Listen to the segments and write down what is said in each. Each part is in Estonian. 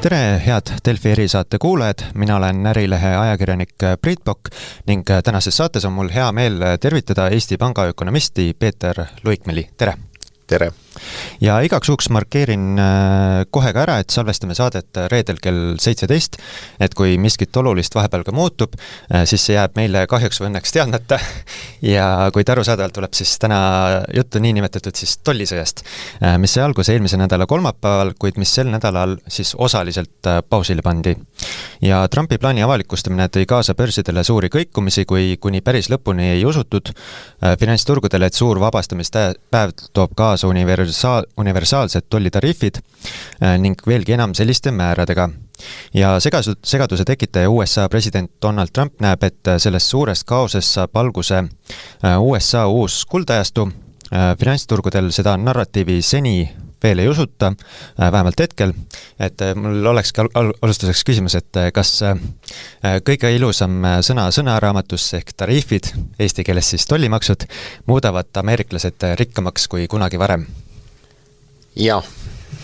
Tere, head Delfi erisaate kuulajad, mina olen Ärilehe ajakirjanik Priit Pokk ning tänases saates on mul hea meel tervitada Eesti Panga ökonomisti Peeter Luikmäe. Tere! Tere! Ja igaks juhuks markeerin kohe ka ära, et salvestame saadet reedel kell 17, et kui miskit olulist vahepeal ka muutub, siis see jääb meile kahjuks või õnneks teadmata. Ja kuid arusaadavalt tuleb siis täna juttu niinimetatud siis tollisõjast, mis sai alguse eelmise nädala kolmapäeval, kuid mis sel nädalal siis osaliselt pausile pandi. Ja Trumpi plaani avalikustamine tõi kaasa börsidele suuri kõikumisi, kui kuni päris lõpuni ei usutud finantsturgudele, et suur vabastamispäev toob kaasa universaalsed tollitariifid ning veelgi enam selliste määradega. Ja segaduse tekitaja USA president Donald Trump näeb, et sellest suurest kaosest saab alguse USA uus kuldajastu. Finantsturgudel seda narratiivi seni veel ei usuta, vähemalt hetkel, et mul oleks alustuseks küsimus, et kas kõige ilusam sõnaraamatus ehk tariifid, eesti keeles siis tollimaksud, muudavad ameeriklased rikkamaks kui kunagi varem? Jah,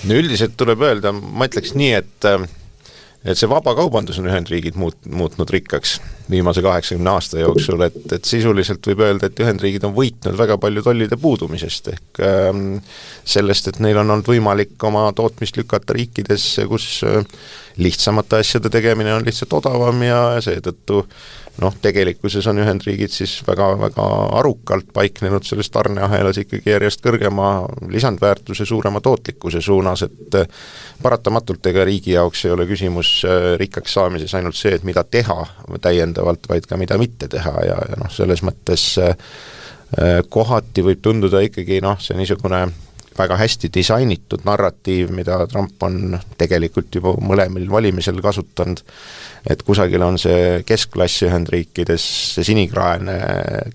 üldiselt tuleb öelda, ma ütleks nii, et see vabakaubandus on Ühendriigid muutnud rikkaks viimase 80 aasta jooksul, et sisuliselt võib öelda, et Ühendriigid on võitnud väga palju tollide puudumisest ehk sellest, et neil on olnud võimalik oma tootmist lükata riikidesse, kus lihtsamate asjade tegemine on lihtsalt odavam ja seetõttu tegelikkuses on Ühendriigid siis väga arukalt paiknenud selles tarneahelas ikkagi järjest kõrgema lisandväärtuse, suurema tootlikkuse suunas, et paratamatult ega riigi jaoks ei ole küsimus rikkaks saamises ainult see, et mida teha täiendavalt, vaid ka mida mitte teha ja selles mõttes kohati võib tunduda ikkagi see niisugune väga hästi disainitud narratiiv, mida Trump on tegelikult juba mõlemil valimisel kasutanud, et kusagil on see keskklass Ühendriikides, see sinikraene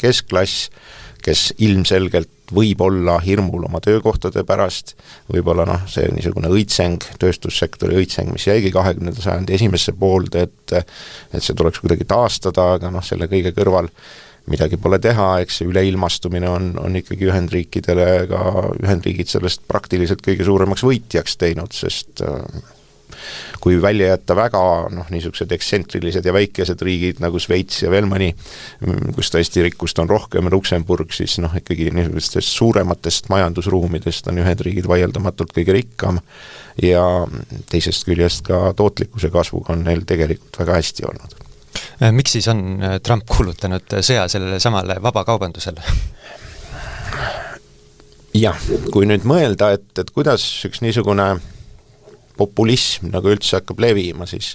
keskklass, kes ilmselgelt võib olla hirmul oma töökohtade pärast, võib-olla see niisugune õitseng, tööstussektori õitseng, mis jäigi 20. sajandi esimesse poolde, et see tuleks kuidagi taastada, aga selle kõige kõrval midagi pole teha, eks see üleilmastumine on ikkagi Ühendriikidele, ka Ühendriigid sellest praktiliselt kõige suuremaks võitjaks teinud, sest kui välja jätta väga niisugused ekstsentrilised ja väikesed riigid nagu Šveits ja veel mõni, kus tõesti rikkust on rohkem, Luksemburg, siis ikkagi niisugustest suurematest majandusruumidest on Ühendriigid vaieldamatult kõige rikkam ja teisest küljest ka tootlikkuse kasvuga on neil tegelikult väga hästi olnud. Miks siis on Trump kuulutanud sõja sellele samale vabakaubandusele? Jah, kui nüüd mõelda, et kuidas üks niisugune populism nagu üldse hakkab levima, siis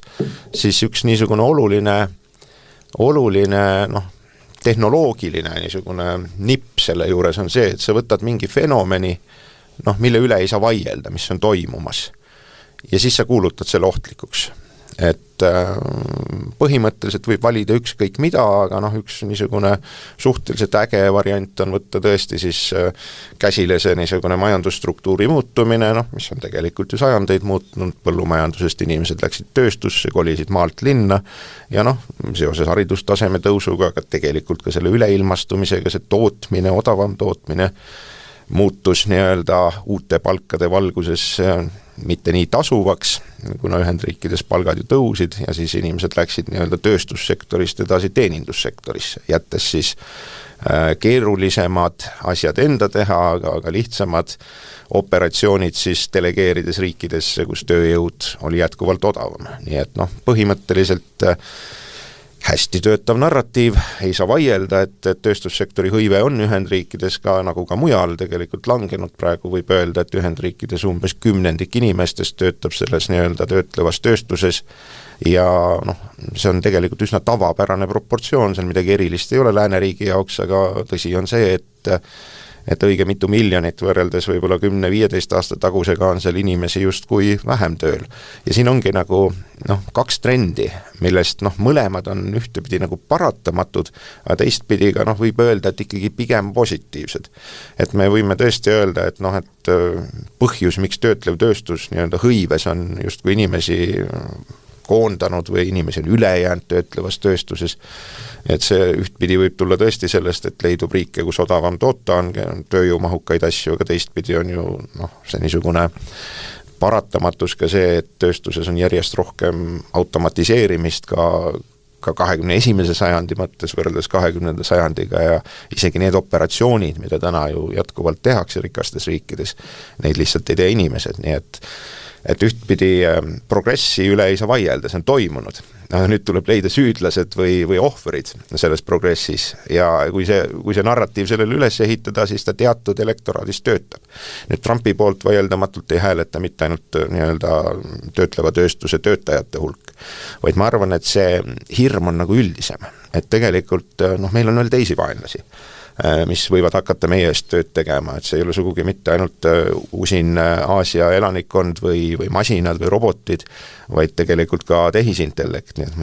üks niisugune oluline tehnoloogiline niisugune nipp selle juures on see, et sa võtad mingi fenomeni, mille üle ei saa vaielda, mis on toimumas. Ja siis sa kuulutad selle ohtlikuks. Et põhimõtteliselt võib valida ükskõik mida, aga üks niisugune suhteliselt äge variant on võtta tõesti siis käsile see niisugune majandusstruktuuri muutumine, mis on tegelikult ju sajandeid muutunud, põllumajandusest inimesed läksid tööstusse, kolisid maalt linna ja seoses haridustaseme tõusuga, aga tegelikult ka selle üleilmastumisega, see tootmine, odavam tootmine muutus nii-öelda uute palkade valguses mitte nii tasuvaks, kuna Ühendriikides palgad ju tõusid ja siis inimesed läksid nii-öelda tööstussektorist edasi teenindussektorisse, jättes siis keerulisemad asjad enda teha, aga lihtsamad operatsioonid siis delegeerides riikidesse, kus tööjõud oli jätkuvalt odavam. Nii et põhimõtteliselt hästi töötav narratiiv, ei saa vaielda, et tööstussektori hõive on Ühendriikides ka nagu ka mujal tegelikult langenud, praegu võib öelda, et Ühendriikides umbes 10% inimestest töötab selles nii-öelda töötlevas tööstuses ja see on tegelikult üsna tavapärane proportsioon, seal midagi erilist ei ole lääneriigi jaoks, aga tõsi on see, et õige mitu miljonit võrreldes võib-olla 10-15 aasta tagusega on seal inimesi justkui vähem tööl. Ja siin ongi nagu kaks trendi, millest mõlemad on ühtepidi nagu paratamatud, aga teistpidi ka võib öelda, et ikkagi pigem positiivsed. Et me võime tõesti öelda, et põhjus, miks töötlev tööstus nii-öelda hõives on justkui inimesi koondanud või inimesi on ülejäänud töötlevas tööstuses, et see ühtpidi võib tulla tõesti sellest, et leidub riike, kus odavam toota on tööjõumahukaid asju, aga teistpidi on ju see niisugune paratamatus ka see, et tööstuses on järjest rohkem automatiseerimist ka 21. sajandi mõttes võrreldes 20. sajandiga ja isegi need operatsioonid, mida täna ju jätkuvalt tehakse rikastes riikides, neid lihtsalt ei tee inimesed, nii et ühtpidi progressi üle ei saa vaielda, see on toimunud. Nüüd tuleb leida süüdlased või ohverid selles progressis ja kui see narratiiv sellele üles ehitada, siis ta teatud elektoraadis töötab. Nüüd Trumpi poolt vaieldamatult ei hääleta mitte ainult nii-öelda töötleva tööstuse töötajate hulk, vaid ma arvan, et see hirm on nagu üldisem. Et tegelikult meil on veel teisi vaenlasi, mis võivad hakata meie eest tööd tegema, et see ei ole sugugi mitte ainult usin Aasia elanikkond või masinad või robotid, vaid tegelikult ka tehisintellekt, nii et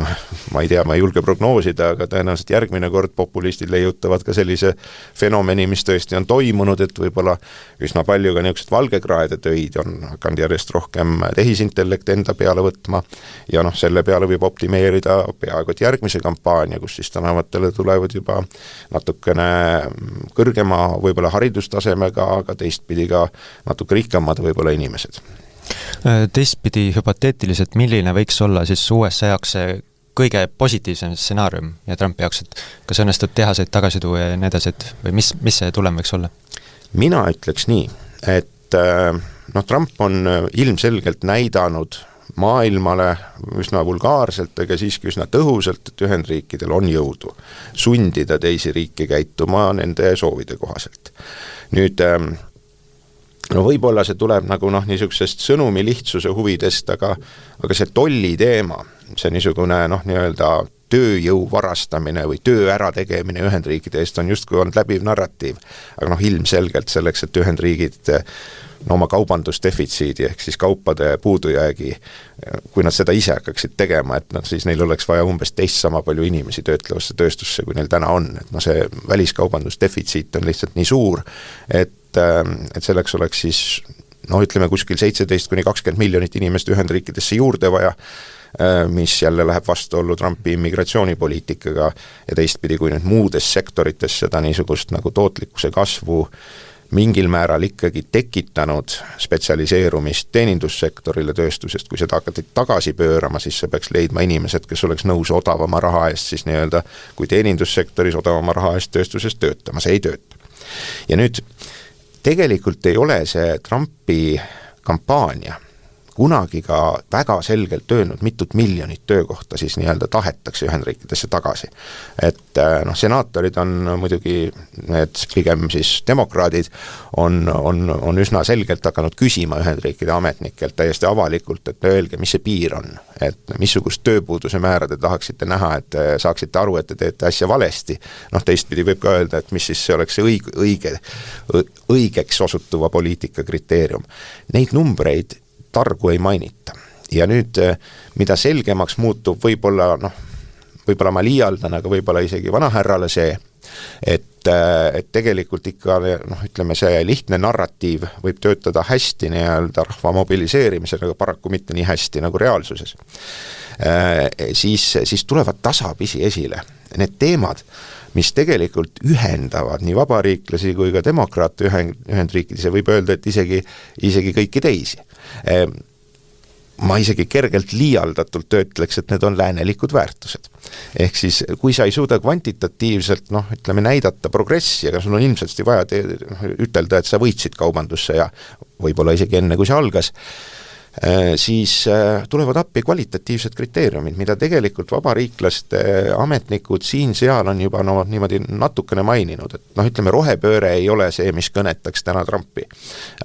ma ei tea, ma ei julge prognoosida, aga tõenäoliselt järgmine kord populistid leiutavad ka sellise fenomeni, mis tõesti on toimunud, et võib-olla üsna palju ka niisugused valgekraede töid on hakanud järjest rohkem tehisintellekt enda peale võtma ja selle peale võib optimeerida peaaegu et järgmise kampaania, kus siis tänavatele tulevad juba natukene kõrgema võib-olla haridustasemega, aga teistpidi ka natuke rikkamad võib-olla inimesed. Teistpidi hüpoteetiliselt, milline võiks olla siis USA jaoks see kõige positiivsem stsenaarium ja Trumpi jaoks, et kas õnnestub tehaseid tagasi tuua ja nii edasi, või mis see tulem võiks olla? Mina ütleks nii, et Trump on ilmselgelt näidanud maailmale üsna vulgaarselt, aga siiski üsna tõhusalt, et Ühendriikidel on jõudu sundida teisi riike käituma nende soovide kohaselt. Nüüd, võib-olla see tuleb nagu niisugusest sõnumi lihtsuse huvidest, aga see tolli teema, see niisugune nii-öelda tööjõu varastamine või töö ärategemine Ühendriikide eest on justkui olnud läbiv narratiiv, aga ilmselgelt selleks, et Ühendriigid oma kaubandusdefitsiidi ehk siis kaupade puudujäägi, kui nad seda ise hakkaksid tegema, et siis neil oleks vaja umbes teist sama palju inimesi töötlevasse tööstusse, kui neil täna on, et see väliskaubandusdefitsiit on lihtsalt nii suur, et selleks oleks siis ütleme kuskil 17–20 miljonit inimest Ühendriikidesse juurde vaja, mis jälle läheb vastuollu Trumpi immigratsioonipoliitikaga ja teistpidi, kui nüüd muudes sektorites seda niisugust nagu tootlikkuse kasvu mingil määral ikkagi tekitanud spetsialiseerumist teenindussektorile tööstusest, kui seda hakati tagasi pöörama, siis see peaks leidma inimesed, kes oleks nõus odavama raha eest siis nii-öelda, kui teenindussektoris odavama raha eest tööstuses töötama, see ei tööta. Ja nüüd tegelikult ei ole see Trumpi kampaania kunagi ka väga selgelt öelnud, mitut miljonit töökohta siis nii-öelda tahetakse Ühendriikidesse tagasi. Et senaatorid on muidugi, need pigem siis demokraadid, on üsna selgelt hakanud küsima Ühendriikide ametnikelt täiesti avalikult, et öelge, mis see piir on, et missugust tööpuuduse määra te tahaksite näha, et saaksite aru, et te teete asja valesti. Teistpidi võib ka öelda, et mis siis see oleks see õigeks osutuva poliitika kriteerium. Neid numbreid targu ei mainita. Ja nüüd, mida selgemaks muutub, võib-olla ma liialdan, aga võib-olla isegi vanahärrale see, et tegelikult ikka, ütleme, see lihtne narratiiv võib töötada hästi nii-öelda rahva mobiliseerimisel, aga paraku mitte nii hästi nagu reaalsuses. Siis tulevad tasapisi esile need teemad, mis tegelikult ühendavad nii vabariiklasi kui ka demokraate Ühendriikides ja võib öelda, et isegi kõiki teisi. Ma isegi kergelt liialdatult ütleks, et need on läänelikud väärtused. Ehk siis, kui sa ei suuda kvantitatiivselt, ütleme, näidata progressi, aga sul on ilmselt vaja ütelda, et sa võitsid kaubandusse ja võib-olla isegi enne, kui see algas, siis tulevad appi kvalitatiivsed kriteeriumid, mida tegelikult vabariiklaste ametnikud siin-seal on juba niimoodi natukene maininud, et ütleme, rohepööre ei ole see, mis kõnetaks täna Trumpi,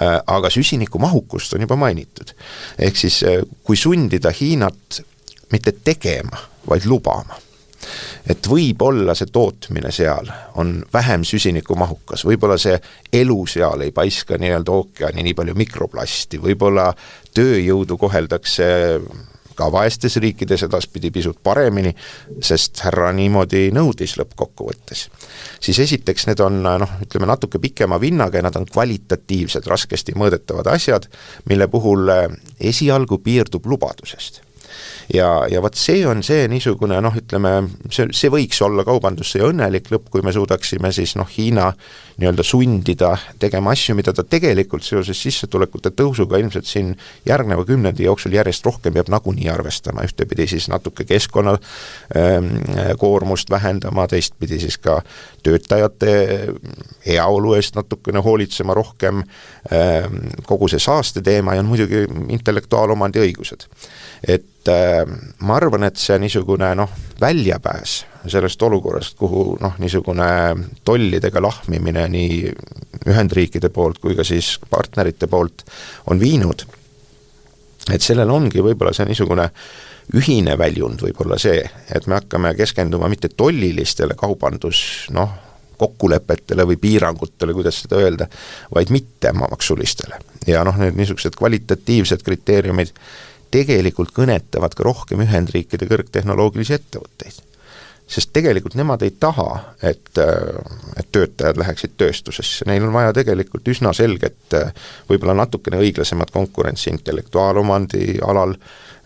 aga süsiniku mahukust on juba mainitud. Ehk siis, kui sundida Hiinat mitte tegema, vaid lubama, et võib-olla see tootmine seal on vähem süsinikumahukas, võib-olla see elu seal ei paiska nii-öelda ookeani nii palju mikroplasti, võib-olla tööjõudu koheldakse ka vaestes riikides edaspidi pisut paremini, sest härra niimoodi nõudis lõppkokkuvõttes. Siis esiteks need on, ütleme, natuke pikema vinnaga ja nad on kvalitatiivsed, raskesti mõõdetavad asjad, mille puhul esialgu piirdub lubadusest. ja vot see on see niisugune ütleme, see võiks olla kaubandussõja õnnelik lõpp, kui me suudaksime siis Hiina nii-öelda sundida tegema asju, mida ta tegelikult seoses sissetulekute tõusuga ilmselt siin järgneva 10 jooksul järjest rohkem peab nagunii arvestama, ühtepidi siis natuke keskkonna koormust vähendama, teistpidi siis ka töötajate heaolu eest natukene hoolitsema rohkem, kogu see saaste teema ja on muidugi intellektuaalomandi õigused. Et ma arvan, et see niisugune väljapääs sellest olukorrast, kuhu niisugune tollidega lahmimine nii Ühendriikide poolt kui ka siis partnerite poolt on viinud, et sellel ongi võib-olla see niisugune ühine väljund võib-olla see, et me hakkame keskenduma mitte tollilistele kokkulepetele või piirangutele, kuidas seda öelda, vaid mitte maksulistele. Ja need niisugused kvalitatiivsed kriteeriumid tegelikult kõnetavad ka rohkem Ühendriikide kõrgtehnoloogilisi ettevõtteid. Sest tegelikult nemad ei taha, et töötajad läheksid tööstusesse. Neil on vaja tegelikult üsna selget, võib-olla natukene õiglasemat konkurentsi intellektuaalomandi alal.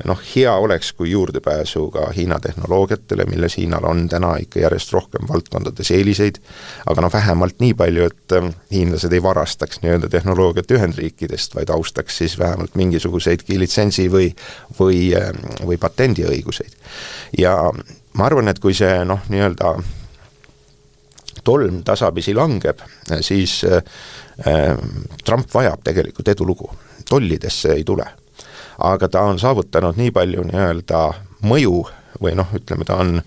Hea oleks, kui juurdepääsu ka Hiina tehnoloogiatele, milles Hiinal on täna ikka järjest rohkem valdkondades eeliseid, aga vähemalt nii palju, et hiinlased ei varastaks nii-öelda tehnoloogiat Ühendriikidest, vaid austaks siis vähemalt mingisuguseidki litsentsi või patendiõiguseid. Ja ma arvan, et kui see nii-öelda tolm tasapisi langeb, siis Trump vajab tegelikult edulugu. Tollidesse ei tule. Aga ta on saavutanud nii palju nii-öelda mõju või ütleme, ta on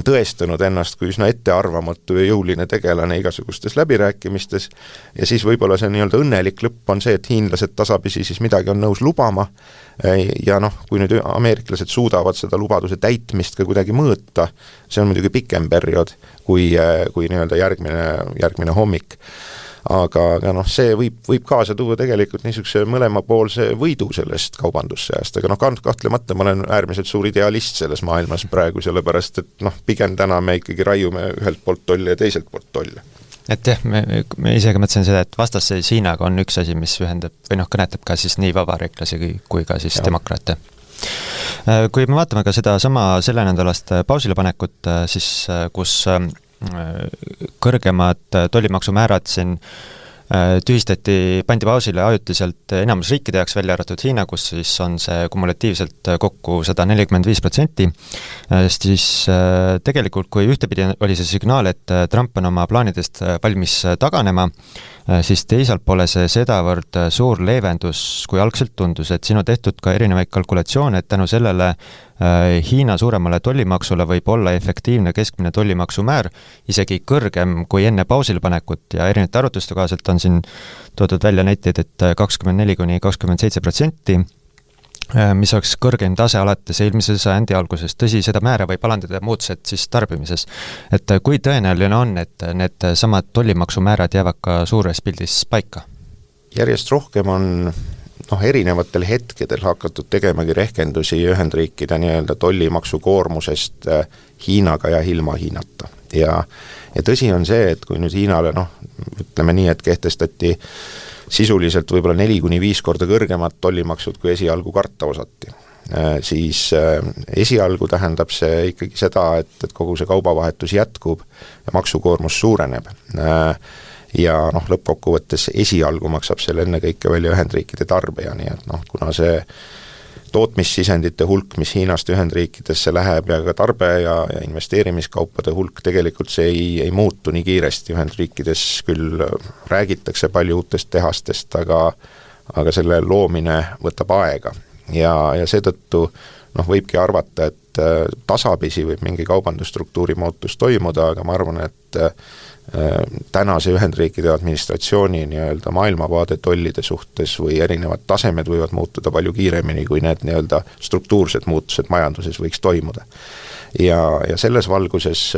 tõestanud ennast kui üsna ettearvamatu ja jõuline tegelane igasugustes läbirääkimistes ja siis võib-olla see nii-öelda õnnelik lõpp on see, et hiinlased tasapisi siis midagi on nõus lubama ja kui nüüd ameeriklased suudavad seda lubaduse täitmist ka kuidagi mõõta, see on muidugi pikem periood kui nii-öelda järgmine hommik. Aga see võib kaasa tuua tegelikult niisuguse mõlemapoolse võidu sellest kaubandussõjast, aga kahtlemata ma olen äärmiselt suur idealist selles maailmas praegu, sellepärast et pigem täna me ikkagi raiume ühelt poolt tolli ja teiselt poolt tolli. Et jah, me isegi mõtlesin seda, et vastasseis Hiinaga on üks asi, mis ühendab või kõnetab ka siis nii vabariiklasi kui ka siis demokraate. Kui me vaatame ka seda sama selle nädalast pausilepanekut, siis kus kõrgemad tollimaksumäärad siin pandi pausile ajutiselt enamus riikide jaoks välja arvatud Hiina, kus siis on see kumulatiivselt kokku 145%, siis tegelikult kui ühtepidi oli see signaal, et Trump on oma plaanidest valmis taganema, siis teisalt pole see sedavõrd suur leevendus, kui algselt tundus, et siin on tehtud ka erinevaid kalkulatsioone, et tänu sellele Hiina suuremale tollimaksule võib olla efektiivne keskmine tollimaksumäär isegi kõrgem kui enne pausilepanekut ja erinevate arvutuste kohaselt on siin toodud välja näiteid, et 24–27%, mis oleks kõrgem tase alates eelmise sajandi algusest. Tõsi, seda määra võib alandada muutused siis tarbimises. Et kui tõenäoline on, et need samad tollimaksumäärad jäävad ka suures pildis paika? Järjest rohkem on erinevatel hetkedel hakatud tegemagi rehkendusi Ühendriikide nii-öelda tollimaksukoormusest Hiinaga ja ilma Hiinata. Ja tõsi on see, et kui nüüd Hiinale, ütleme nii, et kehtestati sisuliselt võib-olla 4–5 korda kõrgemad tollimaksud, kui esialgu karta osati, siis esialgu tähendab see ikkagi seda, et kogu see kaubavahetus jätkub ja maksukoormus suureneb. Ja lõppkokkuvõttes esialgu maksab selle ennekõike välja Ühendriikide tarbija, nii et kuna see tootmissisendite hulk, mis Hiinast Ühendriikidesse läheb ja ka tarbe ja investeerimiskaupade hulk, tegelikult see ei muutu nii kiiresti. Ühendriikides küll räägitakse palju uutest tehastest, aga selle loomine võtab aega ja seetõttu võibki arvata, et tasapisi võib mingi kaubandusstruktuuri muutus toimuda, aga ma arvan, et tänase Ühendriikide administratsiooni nii-öelda maailmavaade tollide suhtes või erinevad tasemed võivad muutuda palju kiiremini, kui need nii-öelda struktuursed muutused majanduses võiks toimuda. Ja selles valguses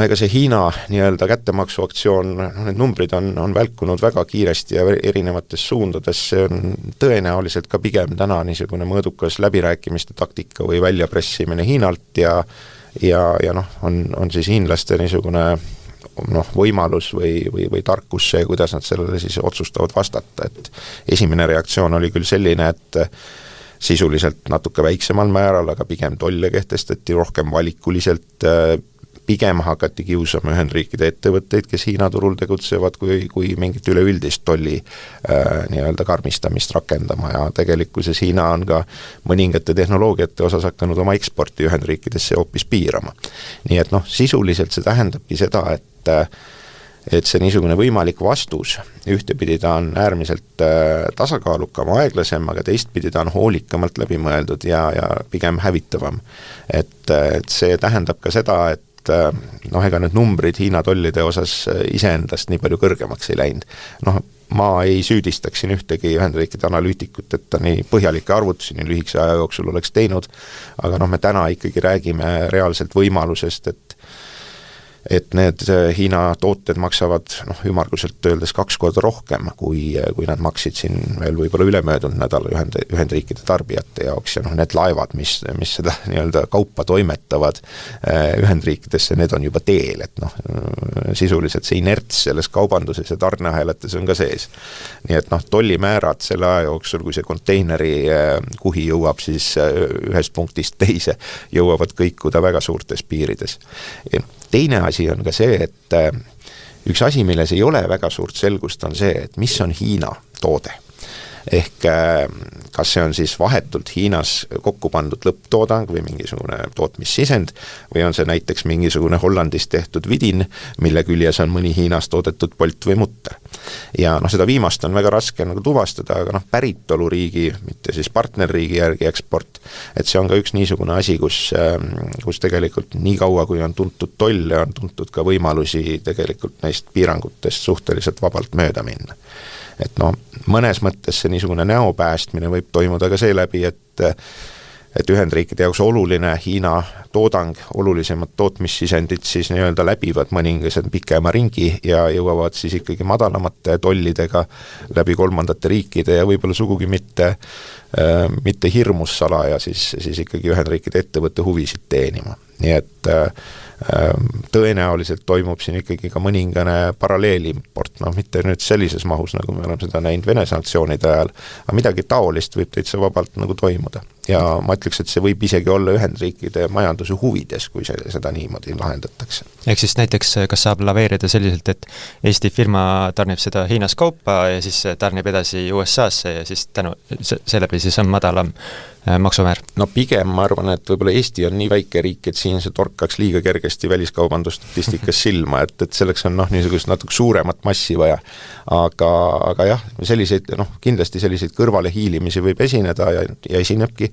ega see Hiina nii-öelda kättemaksuaktsioon, need numbrid on välkunud väga kiiresti ja erinevates suundades, see on tõenäoliselt ka pigem täna niisugune mõõdukas läbirääkimiste taktika või väljapressimine Hiinalt ja on siis hiinlaste niisugune võimalus või tarkus see, kuidas nad sellele siis otsustavad vastata, et esimene reaktsioon oli küll selline, et sisuliselt natuke väiksemal määral, aga pigem tolle kehtestati rohkem valikuliselt, pigem hakati kiusama Ühendriikide ettevõtteid, kes Hiina turul tegutsevad, kui mingit üleüldist tolli nii-öelda karmistamist rakendama ja tegelikkuses Hiina on ka mõningate tehnoloogiate osas hakanud oma eksporti Ühendriikidesse hoopis piirama. Nii et sisuliselt see tähendabki seda, et see niisugune võimalik vastus, ühtepidi ta on äärmiselt tasakaalukam, aeglasem, aga teistpidi ta on hoolikamalt läbimõeldud ja pigem hävitavam. Et see tähendab ka seda, et ega need numbrid Hiina tollide osas iseendast nii palju kõrgemaks ei läinud. Ma ei süüdistaks siin ühtegi Ühendriikide analüütikut, et ta nii põhjalike arvutusi nii lühikese aja jooksul oleks teinud, aga me täna ikkagi räägime reaalselt võimalusest, et need Hiina tooted maksavad ümmarguselt öeldes 2 korda rohkem, kui nad maksid siin veel võib-olla ülemöödunud nädala Ühendriikide tarbijate jaoks ja need laevad, mis seda nii-öelda kaupa toimetavad Ühendriikidesse, need on juba teel, et sisuliselt see inerts selles kaubanduses ja tarneahelates on ka sees. Nii et tollimäärad selle aja jooksul, kui see konteineri kuhi jõuab siis ühest punktist teise, jõuavad kõikuda väga suurtes piirides. Teine asi on ka see, et üks asi, milles ei ole väga suurt selgust, on see, et mis on Hiina toode. Ehk kas see on siis vahetult Hiinas kokku pandud lõpptoodang või mingisugune tootmissisend või on see näiteks mingisugune Hollandis tehtud vidin, mille küljes on mõni Hiinas toodetud polt või mutter. Ja seda viimast on väga raske tuvastada, aga päritoluriigi, mitte siis partnerriigi järgi eksport, et see on ka üks niisugune asi, kus tegelikult nii kaua, kui on tuntud tolle, on tuntud ka võimalusi tegelikult neist piirangutest suhteliselt vabalt mööda minna. Et mõnes mõttes see niisugune näopäästmine võib toimuda ka seeläbi, et Ühendriikide jaoks oluline Hiina toodang, olulisemad tootmissisendid siis nii-öelda läbivad mõningased pikema ringi ja jõuavad siis ikkagi madalamate tollidega läbi kolmandate riikide ja võib-olla sugugi mitte hirmus salaja siis ikkagi Ühendriikide ettevõtte huvisid teenima. Nii et tõenäoliselt toimub siin ikkagi ka mõningane paralleelimport, mitte nüüd sellises mahus, nagu me oleme seda näinud Vene sanktsioonide ajal, aga midagi taolist võib täitsa vabalt toimuda. Ja ma ütleks, et see võib isegi olla Ühendriikide majanduse huvides, kui seda niimoodi lahendatakse. Ehk siis näiteks, kas saab laveerida selliselt, et Eesti firma tarnib seda Hiinas kaupa ja siis tarnib edasi USA-sse ja siis seeläbi siis on madalam maksumäär? Pigem ma arvan, et võib-olla Eesti on nii väike riik, et siin see torkaks liiga kergesti väliskaubandustatistikas silma, et selleks on niisugust natuke suuremat massi vaja. Aga jah, selliseid, kindlasti selliseid kõrvale hiilimisi võib esineda ja esinebki,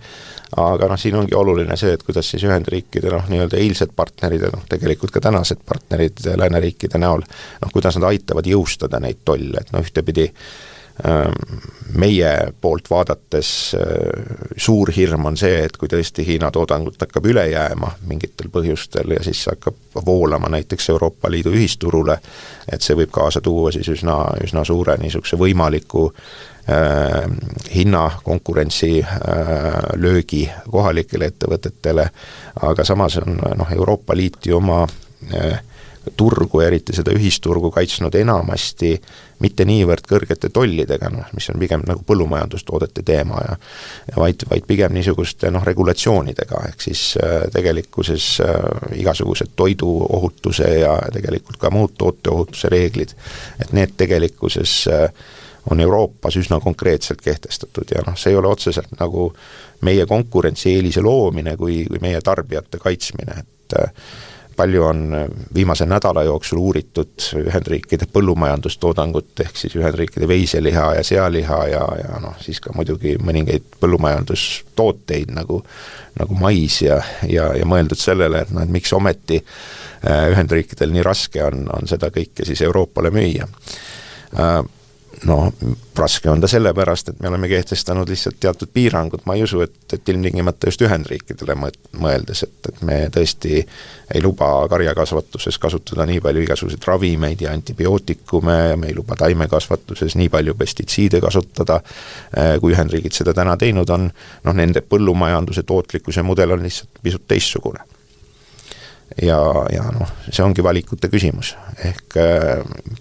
aga siin ongi oluline see, et kuidas siis Ühendriikide nii-öelda eilsed partnerid ja tegelikult ka tänased partnerid lääneriikide näol, kuidas nad aitavad jõustada neid tolle, et ühtepidi meie poolt vaadates suur hirm on see, et kui tõesti Hiina toodangut hakkab üle jääma mingitel põhjustel ja siis hakkab voolama näiteks Euroopa Liidu ühisturule, et see võib kaasa tuua siis üsna suure niisuguse võimaliku hinna konkurentsi löögi kohalikele ettevõtetele, aga samas on Euroopa Liit ju oma turgu, eriti seda ühisturgu kaitsnud enamasti mitte niivõrd kõrgete tollidega, mis on pigem põllumajandustoodete teema ja vaid pigem niisuguste regulatsioonidega, ehk siis tegelikkuses igasugused toiduohutuse ja tegelikult ka muud tooteohutuse reeglid, et need tegelikkuses on Euroopas üsna konkreetselt kehtestatud ja see ei ole otseselt meie konkurentsieelise loomine kui meie tarbijate kaitsmine, et palju on viimase nädala jooksul uuritud Ühendriikide põllumajandustoodangut, ehk siis Ühendriikide veiseliha ja sealiha ja siis ka muidugi mõningaid põllumajandustooteid nagu mais ja mõeldud sellele, et miks ometi Ühendriikidel nii raske on seda kõike siis Euroopale müüa. Raske on ta sellepärast, et me oleme kehtestanud lihtsalt teatud piirangud, ma ei usu, et ilmtingimata just Ühendriikidele mõeldes, et me tõesti ei luba karjakasvatuses kasutada nii palju igasuguseid ravimeid ja antibiootikume, me ei luba taimekasvatuses nii palju pestitsiide kasutada, kui Ühendriigid seda täna teinud on, nende põllumajanduse tootlikkuse mudel on lihtsalt pisut teistsugune. ja noh, see ongi valikute küsimus. Ehk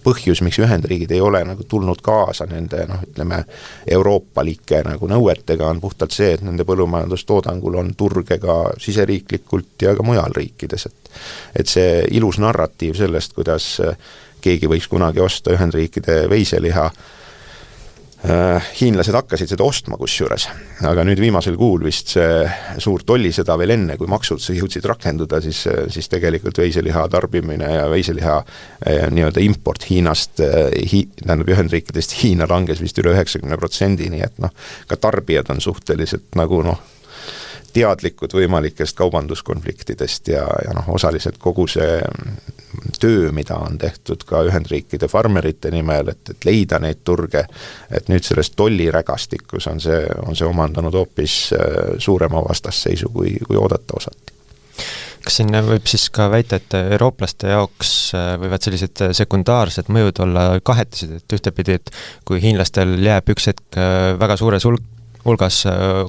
põhjus, miks Ühendriigid ei ole nagu tulnud kaasa nende noh, ütleme euroopalike nagu nõuetega on puhtalt see, et nende põllumajandustoodangul on turge ka siseriiklikult ja ka mujal riikides. Et see ilus narratiiv sellest, kuidas keegi võiks kunagi osta Ühendriikide veiseliha, hiinlased hakkasid seda ostma kusjuures, aga nüüd viimasel kuul vist see suur tollisõda veel enne, kui maksud jõudsid rakenduda, siis tegelikult veiseliha tarbimine ja veiseliha nii-öelda import Hiinast, tähendab Ühendriikidest Hiina langes vist üle 90%, nii et noh, ka tarbijad on suhteliselt nagu noh, teadlikud võimalikest kaubanduskonfliktidest ja noh, osaliselt kogu see töö, mida on tehtud ka Ühendriikide farmerite nimel, et leida neid turge, et nüüd sellest tollirägastikus on see omandanud hoopis suurema vastasseisu, kui oodata osati. Kas siin võib siis ka väita, et eurooplaste jaoks võivad sellised sekundaarsed mõjud olla kahetised, et ühtepidi, et kui hiinlastel jääb üks hetk väga suures hulgas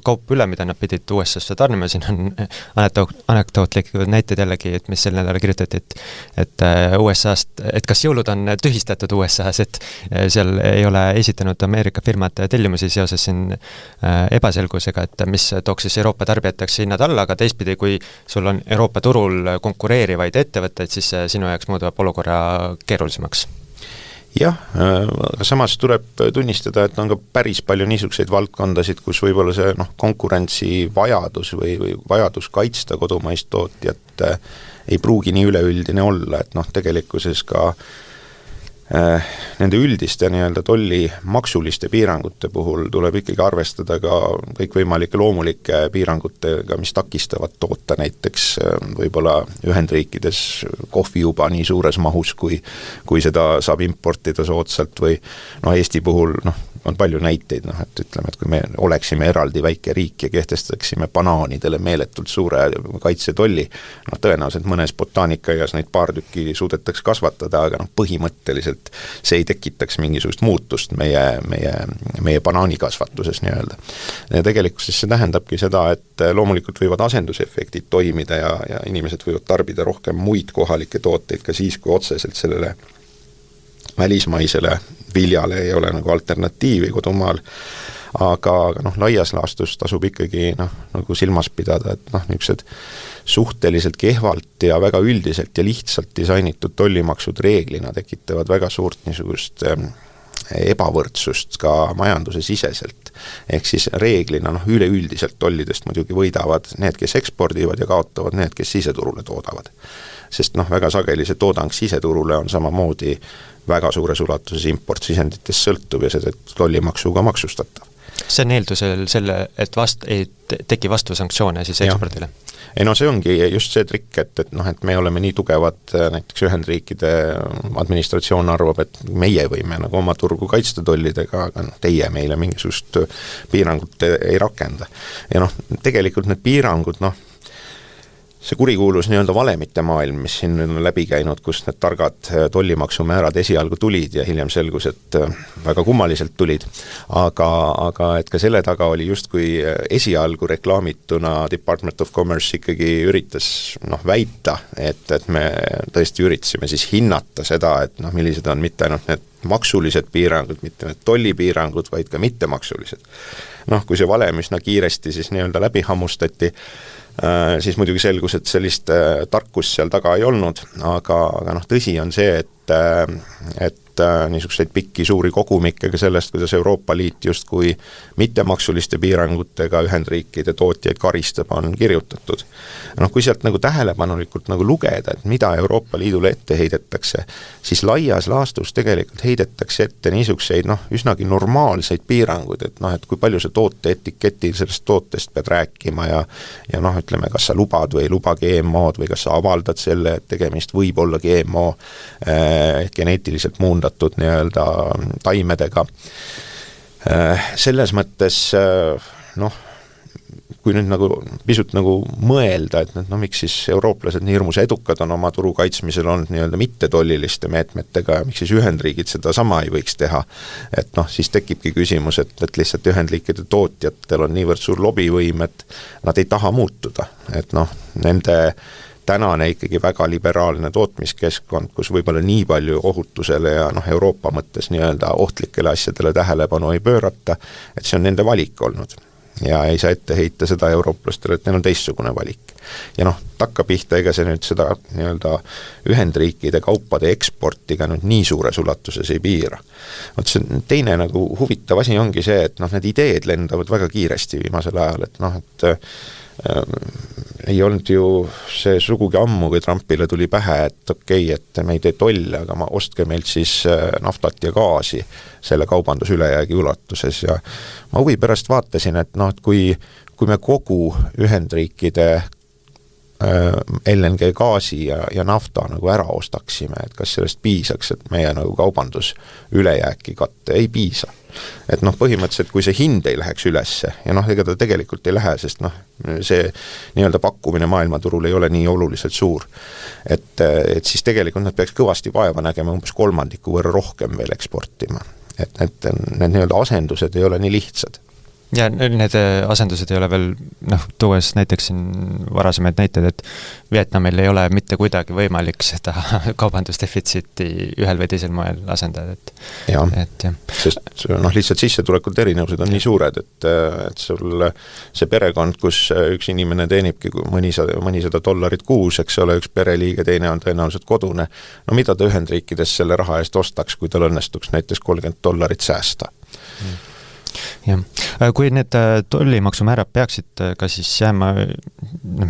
kaup üle, mida nad pidid USA-sse tarnima, siin on anekdootlikud näited jällegi, et mis sel nädala kirjutati, et USA-st, et kas jõulud on tühistatud USA-s, et seal ei ole esitanud Ameerika firmad tellimusi seoses siin ebaselgusega, et mis tooks siis Euroopa tarbijateks hinnad alla, aga teistpidi, kui sul on Euroopa turul konkureerivaid ettevõtteid, siis sinu jaoks muudab olukorra keerulisemaks. Jah, aga samas tuleb tunnistada, et on ka päris palju niisuguseid valdkondasid, kus võib-olla see noh, konkurentsi vajadus või vajadus kaitsta kodumaist tootjat ei pruugi nii üleüldine olla, et noh, tegelikkuses ka nende üldiste nii-öelda tolli maksuliste piirangute puhul tuleb ikkagi arvestada ka kõikvõimalike loomulike piirangutega, mis takistavad toota näiteks võib-olla Ühendriikides kohvi juba nii suures mahus, kui seda saab importida soodsalt või no Eesti puhul noh, on palju näiteid, noh, et ütleme, et kui me oleksime eraldi väike riik ja kehtestaksime banaanidele meeletult suure kaitsetolli, noh, tõenäoliselt mõnes botaanikaaias neid paar tükki suudetaks kasvatada, aga noh, põhimõtteliselt see ei tekitaks mingisugust muutust meie banaanikasvatuses nii-öelda. Ja tegelikkuses see tähendabki seda, et loomulikult võivad asendusefektid toimida ja inimesed võivad tarbida rohkem muid kohalikke tooteid ka siis, kui otseselt sellele välismaisele viljale ei ole nagu alternatiivi kodumaal, aga noh, laias laastus tasub ikkagi noh, nagu silmas pidada, et noh, niisugused suhteliselt kehvalt ja väga üldiselt ja lihtsalt disainitud tollimaksud reeglina tekitavad väga suurt niisugust ebavõrdsust ka majanduse siseselt. Ehk siis reeglina noh, üleüldiselt tollidest muidugi võidavad need, kes ekspordivad ja kaotavad need, kes siseturule toodavad. Sest noh, väga sageli see toodang siseturule on samamoodi väga suures ulatuses importsisenditest sõltub ja see tollimaksuga maksustatav. See on eeldusel selle, et ei teki vastu sanktsioone siis ekspordile? Ei no see ongi just see trikk, et me oleme nii tugevad, näiteks Ühendriikide administratsioon arvab, et meie võime nagu oma turgu kaitsta tollidega, aga teie meile mingisugust piirangut ei rakenda. Ja noh, tegelikult need piirangud, see kurikuulus nii-öelda valemite maailm, mis siin on läbi käinud, kus need targad tollimaksumäärad esialgu tulid ja hiljem selgus, et väga kummaliselt tulid, aga et ka selle taga oli justkui esialgu reklaamituna Department of Commerce ikkagi üritas väita, et me tõesti üritasime siis hinnata seda, et millised on mitte ainult need maksulised piirangud, mitte need tollipiirangud, vaid ka mittemaksulised. Kui see valem üsna kiiresti siis nii-öelda läbi hammustati, siis muidugi selgus, et sellist tarkust seal taga ei olnud, aga tõsi on see, et niisuguseid pikki suuri kogumikkega sellest, kuidas Euroopa Liit justkui mittemaksuliste piirangutega Ühendriikide tootjaid karistab, on kirjutatud. Kui sealt nagu tähelepanulikult nagu lugeda, et mida Euroopa Liidule ette heidetakse, siis laias laastus tegelikult heidetakse ette niisuguseid üsnagi normaalseid piiranguid, et kui palju see toote etiketil sellest tootest pead rääkima ja ütleme, kas sa lubad või ei luba GMO-d või kas sa avaldad selle, et tegemist võib olla GMO geneetiliselt muundatud nii-öelda taimedega. Selles mõttes, kui nüüd nagu pisut nagu mõelda, et miks siis eurooplased nii hirmus edukad on oma turu kaitsmisel olnud nii-öelda mittetolliliste meetmetega ja miks siis Ühendriigid seda sama ei võiks teha, et siis tekibki küsimus, et lihtsalt Ühendriikide tootjatel on niivõrd suur lobivõim, et nad ei taha muutuda, et nende tänane ikkagi väga liberaalne tootmiskeskkond, kus võib-olla nii palju ohutusele ja Euroopa mõttes nii-öelda ohtlikele asjadele tähelepanu ei pöörata, et see on nende valik olnud. Ja ei saa ette heita seda eurooplastele, et neil on teistsugune valik. Ja takkapihta, ega see nüüd seda nii-öelda Ühendriikide kaupade eksportiga nüüd nii suures ulatuses ei piira. See teine nagu huvitav asi ongi see, et need ideed lendavad väga kiiresti viimasel ajal, et ei olnud ju see sugugi ammu, kui Trumpile tuli pähe, et okei, et me ei tee tolle, aga ostke meilt siis naftat ja gaasi selle kaubandusülejäägi ulatuses ja ma huvi pärast vaatasin, et kui me kogu Ühendriikide LNG gaasi ja nafta nagu ära ostaksime, et kas sellest piisaks, et meie nagu kaubandus ülejääki katta, ei piisa. Et põhimõtteliselt, kui see hind ei läheks ülesse ja ega ta tegelikult ei lähe, sest see nii-öelda pakkumine maailmaturul ei ole nii oluliselt suur, et siis tegelikult nad peaks kõvasti vaeva nägema umbes 3% võrra rohkem veel eksportima. Et need nii-öelda asendused ei ole nii lihtsad. Ja need asendused ei ole veel, tuues näiteks siin varasemaid näited, et Vietnamil ei ole mitte kuidagi võimalik seda kaubandusdefitsiiti ühel või teisel moel asendada. Sest lihtsalt sissetulekute erinevused on nii suured, et sul see perekond, kus üks inimene teenibki mõnisada dollarit kuus, eks ole, üks pereliige, teine on tõenäoliselt kodune. Mida ta Ühendriikides selle raha eest ostaks, kui tal õnnestuks näiteks $30 säästa? Jah. Kui need tollimaksumäärad peaksid ka siis jääma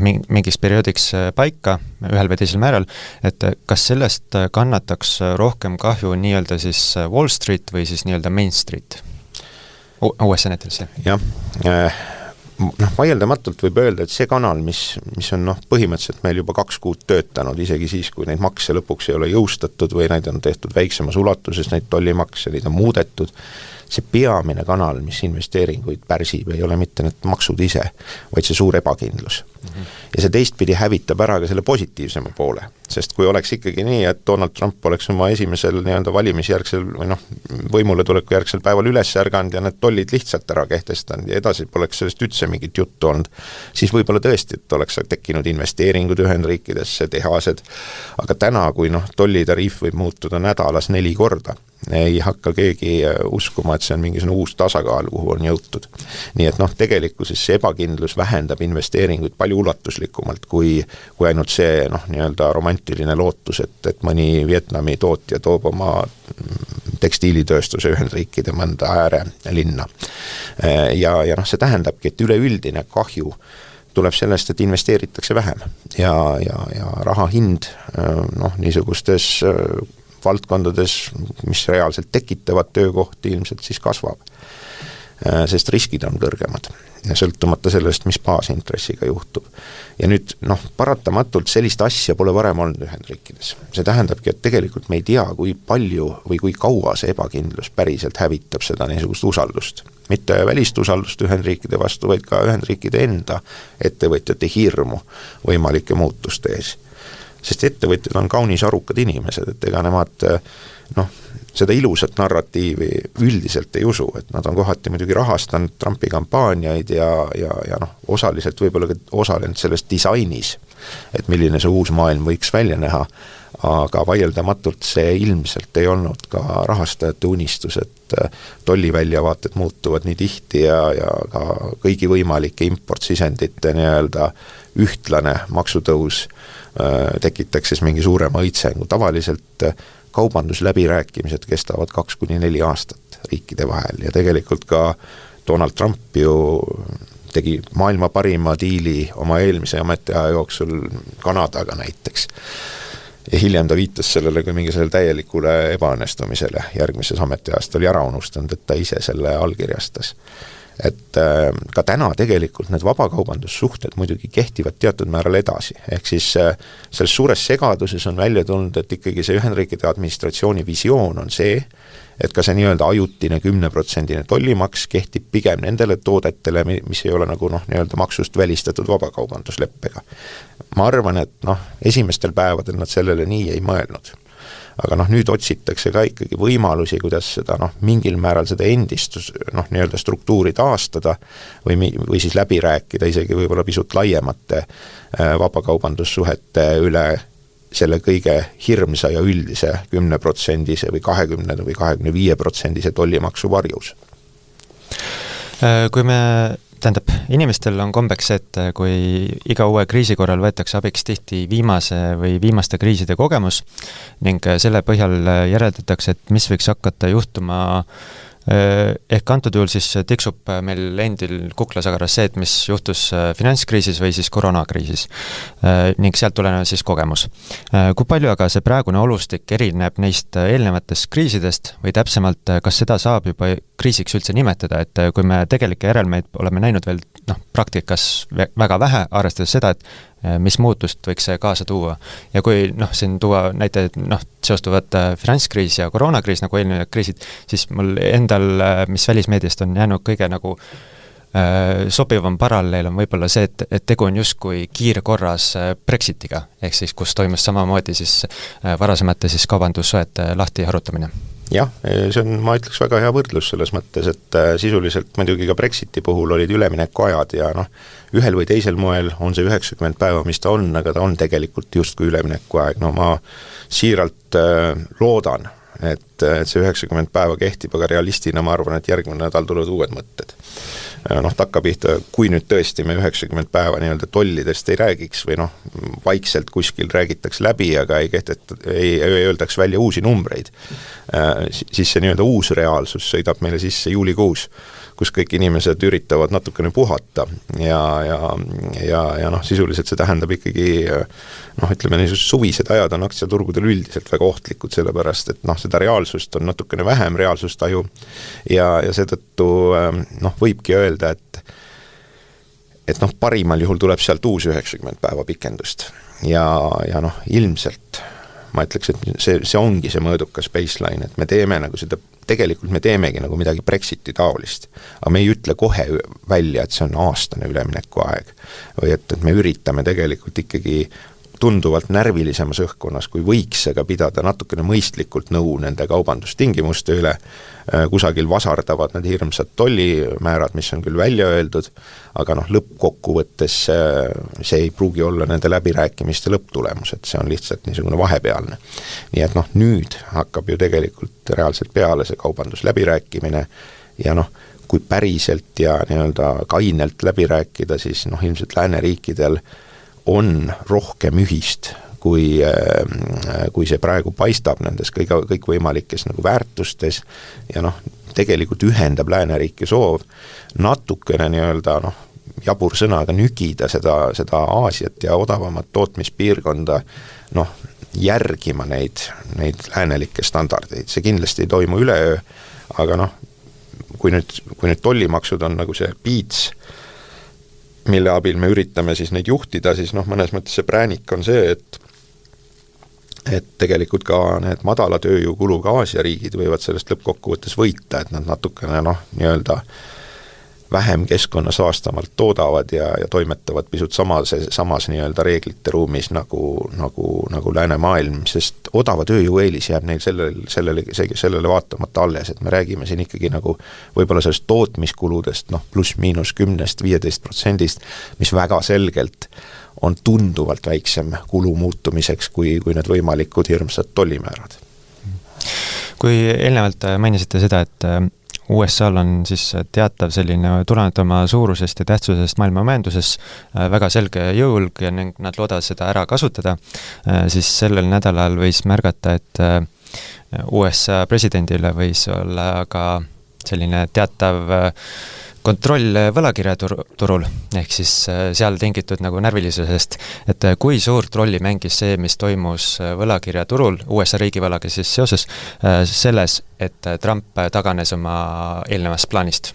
mingiks perioodiks paika ühel või teisel määral, et kas sellest kannataks rohkem kahju nii-öelda siis Wall Street või siis nii-öelda Main Street USA netilise? Jah, vaieldamatult võib öelda, et see kanal, mis on põhimõtteliselt meil juba 2 kuud töötanud, isegi siis, kui neid makse lõpuks ei ole jõustatud või neid on tehtud väiksemas ulatuses, neid tollimakse, neid on muudetud, see peamine kanal, mis investeeringuid pärsib, ei ole mitte need maksud ise, vaid see suur ebakindlus. Ja see teistpidi hävitab ära ka selle positiivsema poole, sest kui oleks ikkagi nii, et Donald Trump oleks oma esimesel nii-öelda valimisjärgsel või võimule tuleku järgsel päeval üles ärganud ja need tollid lihtsalt ära kehtestanud ja edasi poleks sellest üldse mingit juttu olnud, siis võib-olla tõesti, et oleks tekkinud investeeringud Ühendriikidesse, tehased, aga täna, kui tollitariif võib muutuda nädalas 4 korda, ei hakka keegi uskuma, et see on mingisugune uus tasakaal, kuhu on jõutud. Nii et tegelikkuses see ebakindlus vähendab investeeringuid palju ulatuslikumalt kui ainult see nii-öelda romantiline lootus, et mõni Vietnami tootja toob oma tekstiilitööstuse Ühendriikide mõnda äärelinna. Ja see tähendabki, et üleüldine kahju tuleb sellest, et investeeritakse vähem ja raha hind niisugustes valdkondades, mis reaalselt tekitavad töökohti, ilmselt siis kasvab. Sest riskid on kõrgemad ja sõltumata sellest, mis baasintressiga juhtub. Ja nüüd paratamatult sellist asja pole varem olnud Ühendriikides. See tähendabki, et tegelikult me ei tea, kui palju või kui kaua see ebakindlus päriselt hävitab seda niisugust usaldust. Mitte välist usaldust Ühendriikide vastu, vaid ka Ühendriikide enda ettevõtjate hirmu võimalike muutuste ees. Sest ettevõtjad on kaunis arukad inimesed, et ega nemad seda ilusat narratiivi üldiselt ei usu, et nad on kohati muidugi rahastanud Trumpi kampaaniaid ja osaliselt võib-olla osalenud selles disainis, et milline see uus maailm võiks välja näha, aga vaieldamatult see ilmselt ei olnud ka rahastajate unistus, et tolliväljavaated muutuvad nii tihti ja ka kõigi võimalike importsisendite nii-öelda ühtlane maksutõus tekitaks siis mingi suurema õitsengu. Tavaliselt kaubandusläbirääkimised kestavad 2-4 aastat riikide vahel ja tegelikult ka Donald Trump ju tegi maailma parima diili oma eelmise ametiaja jooksul Kanadaga näiteks. Ja hiljem ta viitas sellele kui mingi selle täielikule ebaõnnestumisele järgmises ametiajast oli ära unustanud, et ta ise selle allkirjastas. Et ka täna tegelikult need vabakaubandussuhted muidugi kehtivad teatud määral edasi. Ehk siis selles suures segaduses on välja tulnud, et ikkagi see Ühendriikide administratsiooni visioon on see, et ka see nii-öelda ajutine 10% tollimaks kehtib pigem nendele toodetele, mis ei ole nagu nii-öelda maksust välistatud vabakaubandusleppega. Ma arvan, et esimestel päevadel nad sellele nii ei mõelnud. aga noh, nüüd otsitakse ka ikkagi võimalusi, kuidas seda mingil määral seda endist nii-öelda struktuuri taastada või siis läbi rääkida isegi võib-olla pisut laiemate vabakaubandussuhete üle selle kõige hirmsa ja üldise 10% või 20% või 25% tollimaksu varjus. Kui inimestel on kombeks see, et kui iga uue kriisi korral võetakse abiks tihti viimaste kriiside kogemus ning selle põhjal järeldatakse, et mis võiks hakata juhtuma, ehk antud juhul siis tiksub meil endil kuklasagaras see, et mis juhtus finantskriisis või siis koroonakriisis ning sealt tuleneb siis kogemus. Kui palju aga see praegune olustik erineb neist eelnevatest kriisidest või täpsemalt, kas seda saab juba kriisiks üldse nimetada, et kui me tegelikke järelmeid oleme näinud veel praktikas väga vähe, arvestades seda, et mis muutust võiks see kaasa tuua. Ja kui siin tuua näiteid, seostuvad finantskriis ja koroonakriis nagu eelnevad kriisid, siis mul endal, mis välismeediast on jäänud kõige sobivam paralleel on võib-olla see, et tegu on justkui kiirkorras Brexitiga, ehk siis kus toimus samamoodi siis varasemate siis kaubandussuhete lahti harutamine. Jah, see on, ma ütleks, väga hea võrdlus selles mõttes, et sisuliselt muidugi ka Brexiti puhul olid üleminekuajad ja ühel või teisel moel on see 90 päeva, mis ta on, aga ta on tegelikult justkui üleminekuaeg. Ma siiralt loodan, et see 90 päeva kehtib, aga realistina ma arvan, et järgmine nädal tulevad uued mõtted. Takkapihta, kui nüüd tõesti me 90 päeva nii-öelda tollidest ei räägiks või vaikselt kuskil räägitakse läbi, aga ei öeldaks välja uusi numbreid, siis see nii-öelda uus reaalsus sõidab meile sisse juulikuus, kus kõik inimesed üritavad natukene puhata ja sisuliselt see tähendab ikkagi ütleme, suvised ajad on aktsiaturgudel üldiselt väga ohtlikud, sellepärast et seda reaalsust on natukene vähem reaalsustaju ja seetõttu võibki öelda, et parimal juhul tuleb sealt uus 90 päeva pikendust ja ilmselt ma ütleks, et see ongi see mõõdukas baseline, et me teeme seda, tegelikult me teemegi midagi Brexiti taolist, aga me ei ütle kohe välja, et see on aastane üleminekuaeg või et me üritame tegelikult ikkagi tunduvalt närvilisemas õhkkonnas, kui võiks aga pidada natukene mõistlikult nõu nende kaubandustingimuste üle, kusagil vasardavad need hirmsad tollimäärad, mis on küll välja öeldud, aga lõppkokkuvõttes see ei pruugi olla nende läbirääkimiste lõpptulemus, et see on lihtsalt niisugune vahepealne. Nii et nüüd hakkab ju tegelikult reaalselt peale see kaubandusläbirääkimine ja kui päriselt ja nii-öelda kainelt läbi rääkida, siis ilmselt lääneriikidel on rohkem ühist, kui see praegu paistab nendes kõikvõimalikes väärtustes ja tegelikult ühendab lääneriiki soov natukene nii-öelda jabur sõnaga nügida seda Aasiat ja odavamat tootmispiirkonda järgima neid läänelikke standardeid. See kindlasti ei toimu üleöö, aga kui nüüd tollimaksud on see piits, mille abil me üritame siis neid juhtida, siis mõnes mõttes see präänik on see, et tegelikult ka need madala tööjõukuluga Aasia riigid võivad sellest lõppkokkuvõttes võita, et nad natukene nii-öelda vähem keskkonna saastamalt toodavad ja toimetavad pisut samas nii-öelda reeglite ruumis nagu läänemaailm, sest odava tööjõu eelis jääb neil sellele vaatamata alles, et me räägime siin ikkagi võib-olla sellest tootmiskuludest pluss-miinus 10-15%, mis väga selgelt on tunduvalt väiksem kulu muutumiseks kui need võimalikud hirmsad tollimäärad. Kui eelnevalt mainisite seda, et USA-l on siis teatav selline tulenevalt oma suurusest ja tähtsusest maailma majanduses väga selge jõulg ja nad loodavad seda ära kasutada, siis sellel nädalal võis märgata, et USA presidendile võis olla ka selline teatav kontroll võlakirjaturul, ehk siis seal tingitud närvilisusest, et kui suurt rolli mängis see, mis toimus võlakirjaturul, USA riigivõlaga siis seoses selles, et Trump taganes oma eelnevast plaanist?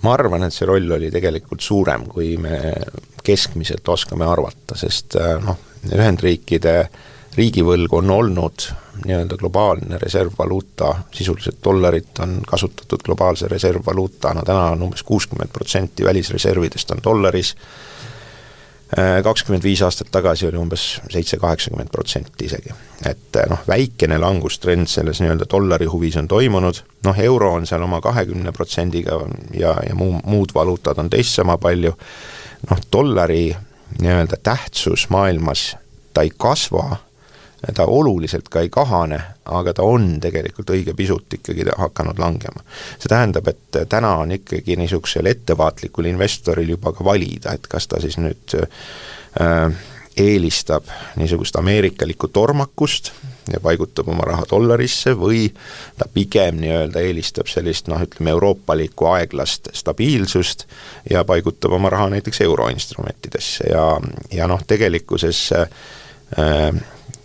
Ma arvan, et see roll oli tegelikult suurem, kui me keskmiselt oskame arvata, sest Ühendriikide riigivõlg on olnud nii-öelda globaalne reservvaluuta, sisuliselt dollarit on kasutatud globaalse reservvaluutana, täna on umbes 60% välisreservidest on dollaris, 25 aastat tagasi oli umbes 7-80% isegi. Et väikene langustrend selles nii-öelda dollari huvis on toimunud, euro on seal oma 20%-ga ja muud valuutad on teist sama palju. Dollari nii-öelda tähtsus maailmas, ta ei kasva, ta oluliselt ka ei kahane, aga ta on tegelikult õige pisut ikkagi hakanud langema. See tähendab, et täna on ikkagi niisugusel ettevaatlikul investoril juba ka valida, et kas ta siis nüüd eelistab niisugust ameerikalikku tormakust ja paigutab oma raha dollarisse või ta pigem nii-öelda eelistab sellist, ütleme, euroopalikku aeglast stabiilsust ja paigutab oma raha näiteks euroinstrumentidesse ja tegelikkuses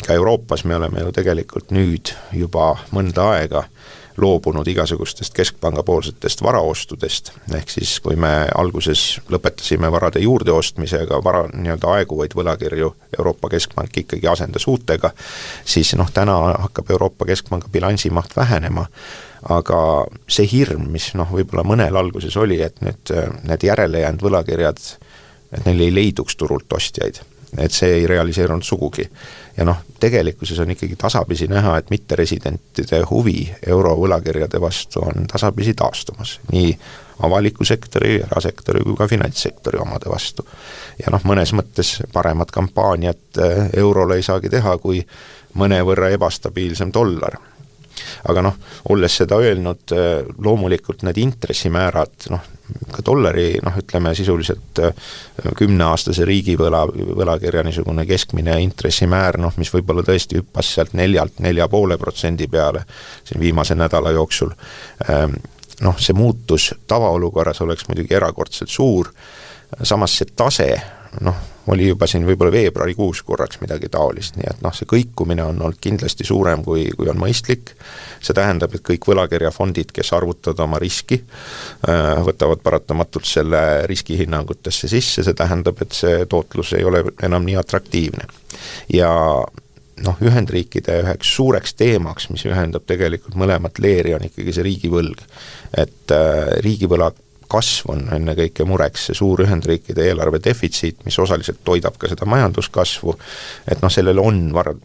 ka Euroopas me oleme ju tegelikult nüüd juba mõnda aega loobunud igasugustest keskpanga poolsetest varaostudest, ehk siis kui me alguses lõpetasime varade juurdeostmisega, nii-öelda aeguvaid võlakirju Euroopa Keskpank ikkagi asendas uutega, siis täna hakkab Euroopa Keskpanga bilansimaht vähenema, aga see hirm, mis võib-olla mõnel alguses oli, et need järele jäänud võlakirjad, et neil ei leiduks turult ostjaid, et see ei realiseerunud sugugi. Ja tegelikkuses on ikkagi tasapisi näha, et mitteresidentide huvi eurovõlakirjade vastu on tasapisi taastumas, nii avaliku sektori, erasektori kui ka finantssektori omade vastu. Ja mõnes mõttes paremat kampaaniat eurole ei saagi teha, kui mõnevõrra ebastabiilsem dollar. Aga olles seda öelnud, loomulikult need intressimäärad, ka dollari, ütleme sisuliselt 10-aastase riigivõlakirja niisugune keskmine intressimäär, mis võib-olla tõesti hüppas sealt 4,5% peale siin viimase nädala jooksul. See muutus tavaolukorras oleks muidugi erakordselt suur, samas see tase, oli juba siin võib-olla veebruarikuus korraks midagi taolist, nii et see kõikumine on olnud kindlasti suurem kui on mõistlik. See tähendab, et kõik võlakirjafondid, kes arvutavad oma riski, võtavad paratamatult selle riskihinnangutesse sisse, see tähendab, et see tootlus ei ole enam nii atraktiivne. Ja Ühendriikide üheks suureks teemaks, mis ühendab tegelikult mõlemat leeri, on ikkagi see riigivõlg. Et riigivõla kasv on enne kõike mureks, see suur Ühendriikide eelarve defitsiit, mis osaliselt toidab ka seda majanduskasvu, et sellele on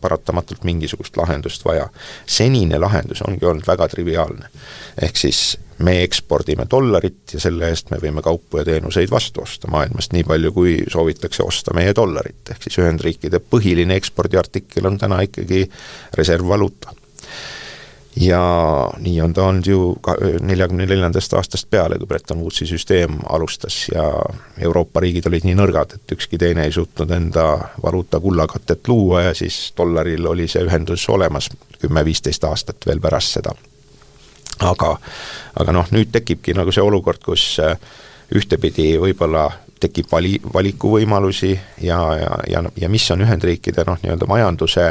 paratamatult mingisugust lahendust vaja. Senine lahendus ongi olnud väga triviaalne. Ehk siis me ekspordime dollarit ja selle eest me võime kaupu ja teenuseid vastu osta maailmast nii palju, kui soovitakse osta meie dollarit. Ehk siis Ühendriikide põhiline ekspordiartikkel on täna ikkagi reservvaluuta. Ja nii on ta olnud ju 44. aastast peale, kui Bretton Woodsi süsteem alustas ja Euroopa riigid olid nii nõrgad, et ükski teine ei suutnud enda valuuta kullakatet luua ja siis dollaril oli see ühendus olemas 10-15 aastat veel pärast seda. Aga nüüd tekibki see olukord, kus ühtepidi võib-olla tekib valikuvõimalusi ja mis on Ühendriikide nii-öelda majanduse,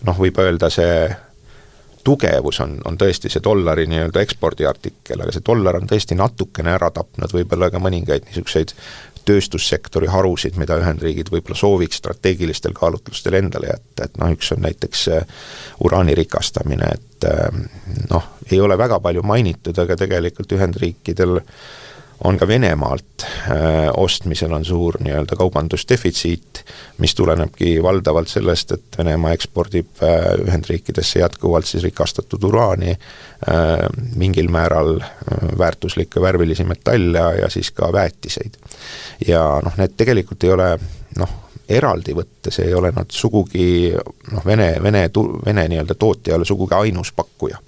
võib öelda see tugevus on tõesti see dollari nii-öelda ekspordiartikkel, aga see dollar on tõesti natukene ära tapnud võib-olla ka mõningaid niisuguseid tööstussektori harusid, mida Ühendriigid võib-olla sooviks strateegilistel kaalutlustel endale jätta, et üks on näiteks uraani rikastamine, et ei ole väga palju mainitud, aga tegelikult Ühendriikidel on ka Venemaalt ostmisel on suur nii-öelda kaubandusdefitsiit, mis tulenebki valdavalt sellest, et Venemaa ekspordib Ühendriikidesse jätkuvalt siis rikastatud uraani, mingil määral väärtuslikke värvilisi metalle ja siis ka väetiseid. Ja need tegelikult ei ole eraldi võttes, ei ole nad sugugi, Vene nii-öelda tootja ei ole sugugi ainus pakkuja.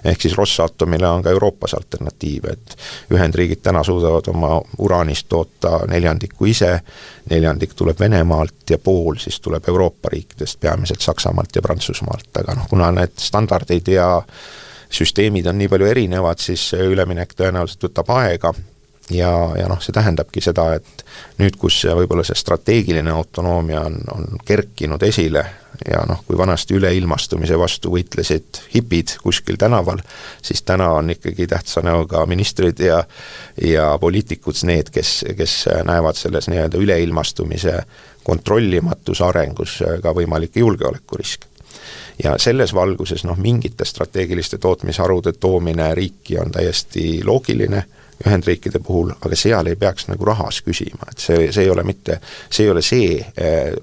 Ehk siis Rosatomile on ka Euroopas alternatiiv, et Ühendriigid täna suudavad oma uraanist toota 4% ise, 4% tuleb Venemaalt ja pool siis tuleb Euroopa riikidest, peamiselt Saksamaalt ja Prantsusmaalt, aga kuna need standardid ja süsteemid on nii palju erinevad, siis üleminek tõenäoliselt võtab aega ja see tähendabki seda, et nüüd, kus võib-olla see strateegiline autonoomia on kerkinud esile ja kui vanasti üleilmastumise vastu võitlesid hipid kuskil tänaval, siis täna on ikkagi tähtsa näoga ministrid ja poliitikud need, kes näevad selles nii-öelda üleilmastumise kontrollimatus arengus ka võimalikke julgeolekuriske. Ja selles valguses mingite strateegiliste tootmisharude toomine riiki on täiesti loogiline. Ühendriikide puhul, aga seal ei peaks nagu rahas küsima, et see ei ole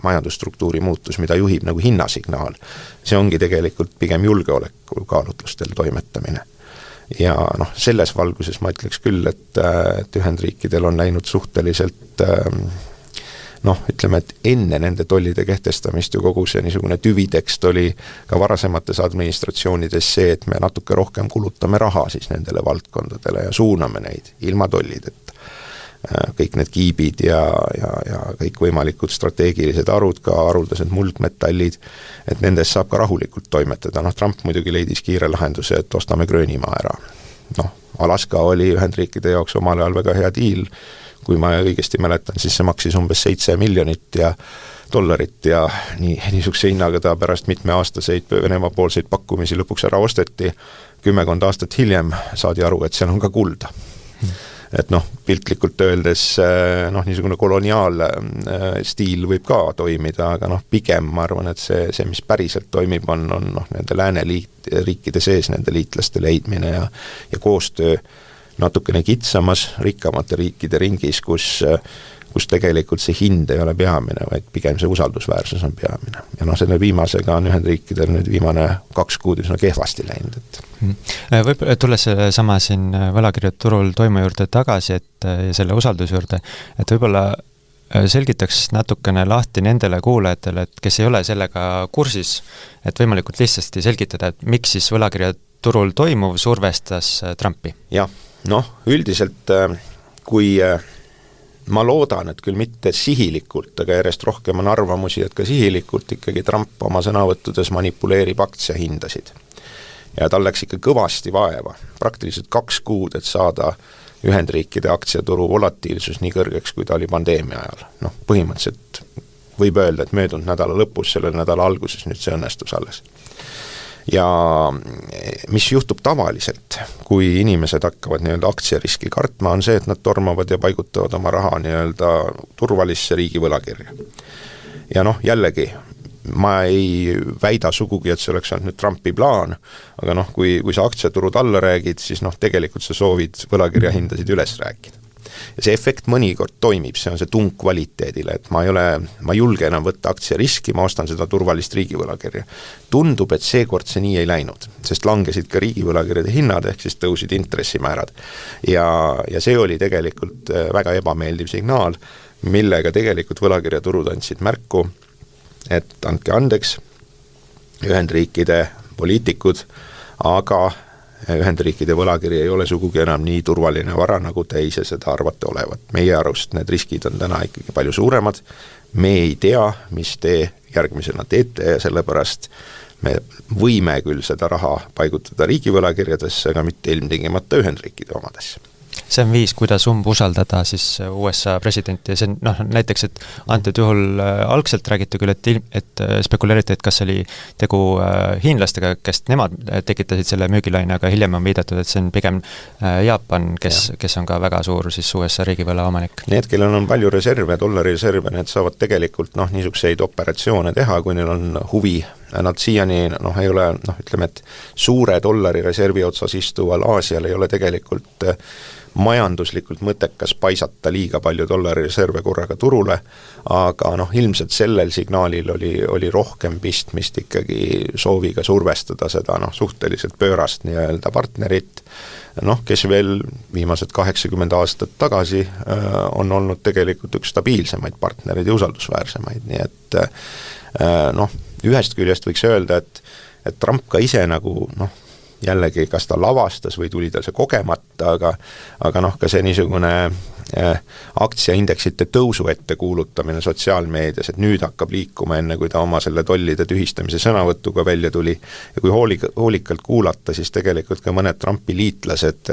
majandusstruktuuri muutus, mida juhib nagu hinnasignaal. See ongi tegelikult pigem julgeoleku kaalutlustel toimetamine. Ja noh, selles valguses ma ütleks küll, et Ühendriikidel on läinud suhteliselt ütleme, et enne nende tollide kehtestamist ju kogu see niisugune tüvitekst oli ka varasemates administratsioonides see, et me natuke rohkem kulutame raha siis nendele valdkondadele ja suuname neid ilma tollideta. Kõik need kiibid ja kõik võimalikud strateegilised arud, ka haruldased muldmetallid, et nendest saab ka rahulikult toimetada. Trump muidugi leidis kiire lahenduse, et ostame Gröönimaa ära. Alaska oli Ühendriikide jaoks omal ajal väga hea diil. Kui ma õigesti mäletan, siis see maksis umbes $7 miljonit ja niisuguse hinnaga ta pärast mitmeaastaseid Venemaa poolseid pakkumisi lõpuks ära osteti. 10 aastat hiljem saadi aru, et seal on ka kulda. Et piltlikult öeldes niisugune koloniaal stiil võib ka toimida, aga pigem ma arvan, et see mis päriselt toimib, on nende lääneriikide sees nende liitlaste leidmine ja koostöö natukene kitsamas, rikkamate riikide ringis, kus tegelikult see hind ei ole peamine, vaid pigem see usaldusväärsus on peamine. Ja selle viimasega on Ühendriikidel nüüd viimane 2 kuud üsna kehvasti läinud. Võib tulles sama siin võlakirjaturul toimu juurde tagasi, ja selle usalduse juurde, et võib-olla selgitaks natukene lahti nendele kuulajatele, et kes ei ole sellega kursis, et võimalikult lihtsasti selgitada, et miks siis võlakirjaturul toimuv survestas Trumpi? Jah. Üldiselt kui ma loodan, et küll mitte sihilikult, aga järjest rohkem on arvamusi, et ka sihilikult ikkagi Trump oma sõnavõttudes manipuleerib aktsiahindasid. Ja tal läks ikka kõvasti vaeva, praktiliselt 2 kuud, et saada Ühendriikide aktsiaturu volatiilsus nii kõrgeks, kui ta oli pandeemia ajal. Põhimõtteliselt võib öelda, et möödunud nädala lõpus, selle nädala alguses nüüd see õnnestus alles. Ja mis juhtub tavaliselt, kui inimesed hakkavad aktsiariski kartma, on see, et nad tormavad ja paigutavad oma raha turvalisse riigi võlakirja. Ja jällegi, ma ei väida sugugi, et see oleks olnud nüüd Trumpi plaan, aga kui sa aktsiaturud alla räägid, siis tegelikult sa soovid võlakirja hindasid üles rääkida. Ja see efekt mõnikord toimib, see on see tung kvaliteedile, et ma ei julge enam võtta aktsiariski, ma ostan seda turvalist riigivõlakirja. Tundub, et seekord see nii ei läinud, sest langesid ka riigivõlakirjade hinnad, ehk siis tõusid intressimäärad. Ja see oli tegelikult väga ebameeldiv signaal, millega tegelikult võlakirjaturud andsid märku, et andke andeks Ühendriikide poliitikud, aga Ühendriikide võlakiri ei ole sugugi enam nii turvaline vara, nagu te ise seda arvate olevat. Meie arust need riskid on täna ikkagi palju suuremad. Me ei tea, mis te järgmisena teete ja sellepärast me võime küll seda raha paigutada riigivõlakirjadesse, aga mitte ilmtingimata Ühendriikide omadesse. See on viis, kuidas umbusaldada siis USA presidenti ja see on näiteks, et antud juhul algselt räägiti küll, et spekuleeriti, et kas oli tegu hiinlastega, kes nemad tekitasid selle müügilaine, aga hiljem on viidatud, et see on pigem Jaapan, kes on ka väga suur siis USA riigivõla omanik. Need, kellel on palju reserve, dollarireserve, need saavad tegelikult niisuguseid operatsioone teha, kui neil on huvi. Nad siiani ei ole, ütleme, et suure dollari reservi otsas istuval Aasial ei ole tegelikult majanduslikult mõttekas paisata liiga palju dollari reserve korraga turule, aga ilmselt sellel signaalil oli rohkem pistmist ikkagi sooviga survestada seda suhteliselt pöörast nii-öelda partnerit, kes veel viimased 80 aastat tagasi on olnud tegelikult üks stabiilsemaid partnereid ja usaldusväärsemaid, nii et ühest küljest võiks öelda, et Trump ka ise jällegi, kas ta lavastas või tuli ta see kogemata, aga ka see niisugune aktsiaindeksite tõusu ette kuulutamine sotsiaalmeedias, et nüüd hakkab liikuma enne, kui ta oma selle tollide tühistamise sõnavõtuga välja tuli. Ja kui hoolikalt kuulata, siis tegelikult ka mõned Trumpi liitlased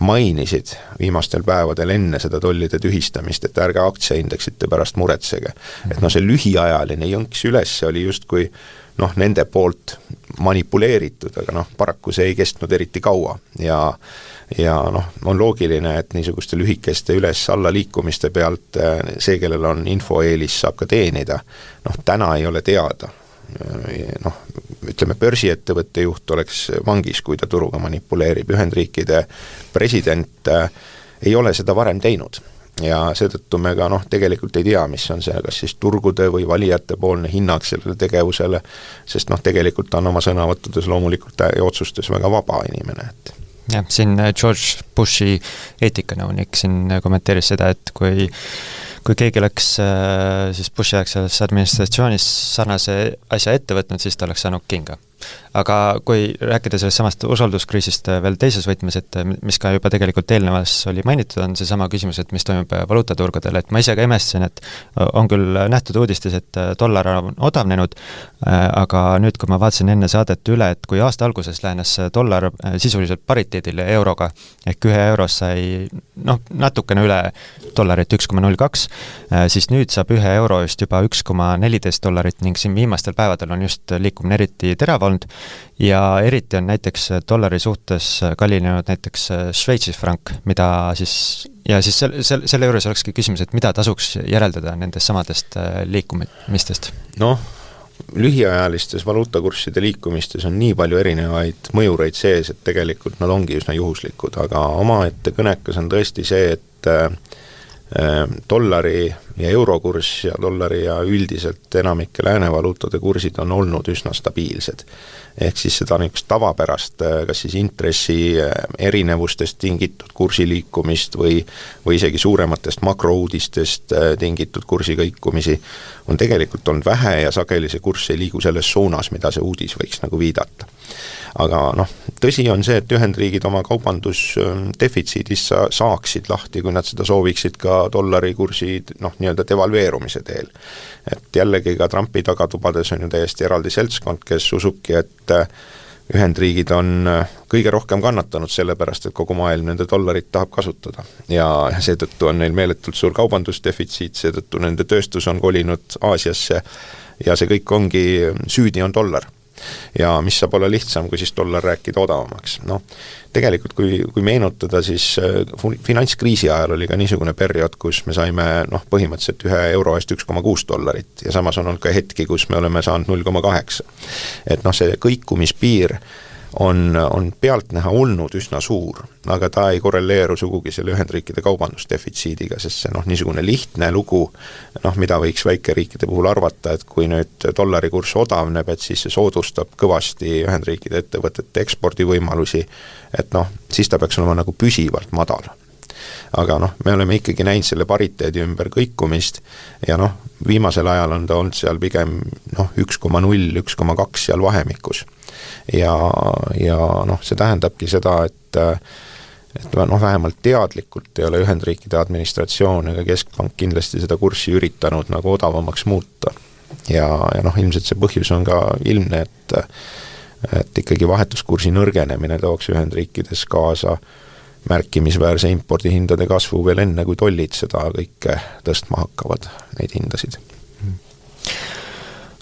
mainisid viimastel päevadel enne seda tollide tühistamist, et ärge aktsiaindeksite pärast muretsege. Et see lühiajaline jõnks üles oli justkui nende poolt manipuleeritud, aga paraku see ei kestnud eriti kaua ja on loogiline, et niisuguste lühikeste üles-alla liikumiste pealt see, kellel on infoeelis, saab ka teenida. Täna ei ole teada, noh, ütleme börsiettevõtte juht oleks vangis, kui ta turuga manipuleerib. Ühendriikide president ei ole seda varem teinud ja seetõttu me ka tegelikult ei tea, mis on see, kas siis turgude või valijate poolne hinnang sellele tegevusele, sest tegelikult ta on oma sõnavõttudes loomulikult ja otsustes väga vaba inimene, et jah, siin George Bushi eetikanõunik siin kommenteeris seda, et kui keegi oleks siis Bushi aegses administratsioonis sarnase asja ette võtnud, siis ta oleks saanud kinga. Aga kui rääkida sellest samast usalduskriisist veel teises võtmes, et mis ka juba tegelikult eelnevas oli mainitud, on see sama küsimus, et mis toimub valuutaturgudel, et ma ise ka imestasin, et on küll nähtud uudistes, et dollar on odavnenud, aga nüüd, kui ma vaatasin enne saadet üle, et kui aasta alguses lähenes dollar sisuliselt pariteedile euroga, ehk 1 euros sai natukene üle dollarit 1,02, siis nüüd saab 1 euro just juba $1,14 ning siin viimastel päevadel on just liikumine eriti terav olnud ja eriti on näiteks dollari suhtes kallinenud näiteks Šveitsi frank, mida siis, ja siis selle juures olekski küsimus, et mida tasuks järeldada nendest samadest liikumistest? Lühiajalistes valuutakursside liikumistes on nii palju erinevaid mõjureid sees, et tegelikult nad ongi üsna juhuslikud, aga omaette kõnekas on tõesti see, et dollari ja eurokurss ja dollari ja üldiselt enamike läänevaluutade kursid on olnud üsna stabiilsed. Ehk siis seda niisugust tavapärast, kas siis intressi erinevustest tingitud kursiliikumist või isegi suurematest makrouudistest tingitud kursikõikumisi on tegelikult olnud vähe ja sageli see kurss ei liigu selles suunas, mida see uudis võiks nagu viidata. Aga tõsi on see, et Ühendriigid oma kaubandusdefitsiidis saaksid lahti, kui nad seda sooviksid ka dollari kursi nii-öelda devalveerumise teel. Et jällegi ka Trumpi tagatubades on ju täiesti eraldi seltskond, kes usubki, et Ühendriigid on kõige rohkem kannatanud sellepärast, et kogu maailm nende dollarit tahab kasutada. Ja seetõttu on neil meeletult suur kaubandusdefitsiit, seetõttu nende tööstus on kolinud Aasiasse ja see kõik ongi, süüdi on dollar. Ja mis saab olla lihtsam, kui siis dollar rääkida odavamaks. Tegelikult kui meenutada, siis finantskriisi ajal oli ka niisugune periood, kus me saime põhimõtteliselt 1 euro eest $1,6 ja samas on olnud ka hetki, kus me oleme saanud 0,8. Et see kõikumispiir on pealtnäha olnud üsna suur, aga ta ei korreleeru sugugi selle Ühendriikide kaubandusdefitsiidiga, sest see niisugune lihtne lugu, mida võiks väikeriikide puhul arvata, et kui nüüd dollari kurss odavneb, et siis see soodustab kõvasti Ühendriikide ettevõtete ekspordivõimalusi, et siis ta peaks olema nagu püsivalt madal. Aga me oleme ikkagi näinud selle pariteedi ümber kõikumist ja viimasel ajal on ta olnud seal pigem 1,0, 1,2 seal vahemikus. Ja see tähendabki seda, et vähemalt teadlikult ei ole Ühendriikide administratsioon ega keskpank kindlasti seda kurssi üritanud nagu odavamaks muuta. Ja ilmselt see põhjus on ka ilmne, et ikkagi vahetuskursi nõrgenemine tooks Ühendriikides kaasa märkimisväärse impordihindade kasvu veel enne, kui tollid seda kõike tõstma hakkavad, neid hindasid.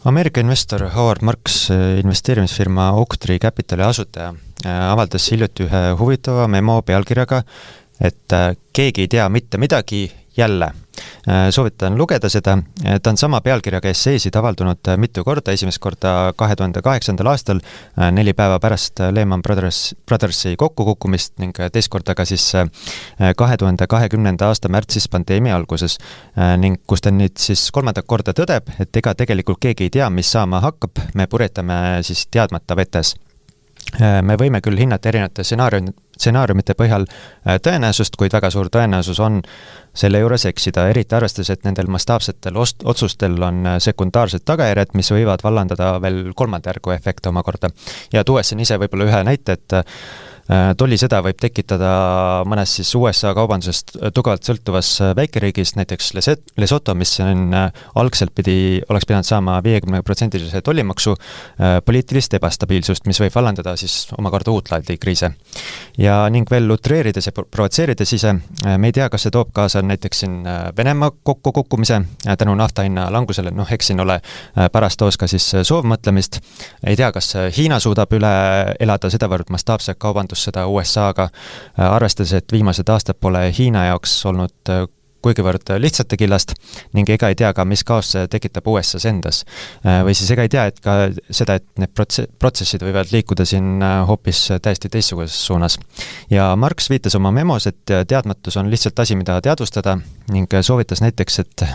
Ameerika investor Howard Marks, investeerimisfirma Oaktree Capitali asutaja, avaldas hiljuti ühe huvitava memo pealkirjaga, et keegi ei tea mitte midagi jälle. Soovitan lugeda seda, ta on sama pealkirjaga esseesid avaldunud mitu korda, esimest korda 2008. aastal, 4 päeva pärast Lehman Brothersi kokkukukkumist ning teist korda ka siis 2020. aasta märtsis pandeemia alguses ning kus ta nüüd siis 3. korda tõdeb, et ega tegelikult keegi ei tea, mis saama hakkab, me purjetame siis teadmata vetes. Me võime küll hinnata erinevate stsenaariumite põhjal tõenäosust, kuid väga suur tõenäosus on selle juures eksida, eriti arvestades, et nendel mastaapsetel otsustel on sekundaarsed tagajärjed, mis võivad vallandada veel 3. järgu efekte omakorda. Ja tuues siin ise võib-olla ühe näite, et tollisõda võib tekitada mõnes siis USA kaubandusest tugevalt sõltuvas väikeriigis, näiteks Lesotho, mis on algselt oleks pidanud saama 50% tollimaksu, poliitilist ebastabiilsust, mis võib vallandada siis omakorda uut laadi kriise. Ja ning veel utreerides ja provotseerides ise, me ei tea, kas see toob kaasa näiteks siin Venemaa kokkukukkumise tänu naftahinna langusele, eks siin ole pärast toos ka siis soovmõtlemist, ei tea, kas Hiina suudab üle elada sedavõrd mastaapse kaubandus seda USA-ga, arvestades, et viimased aastad pole Hiina jaoks olnud kuigivõrd lihtsate killast ning ega ei tea ka, mis kaos see tekitab USA-s endas. Või siis ega ei tea, et ka seda, et need protsessid võivad liikuda siin hoopis täiesti teistsuguses suunas. Ja Marx viitas oma memos, et teadmatus on lihtsalt asi, mida teadvustada ning soovitas näiteks, et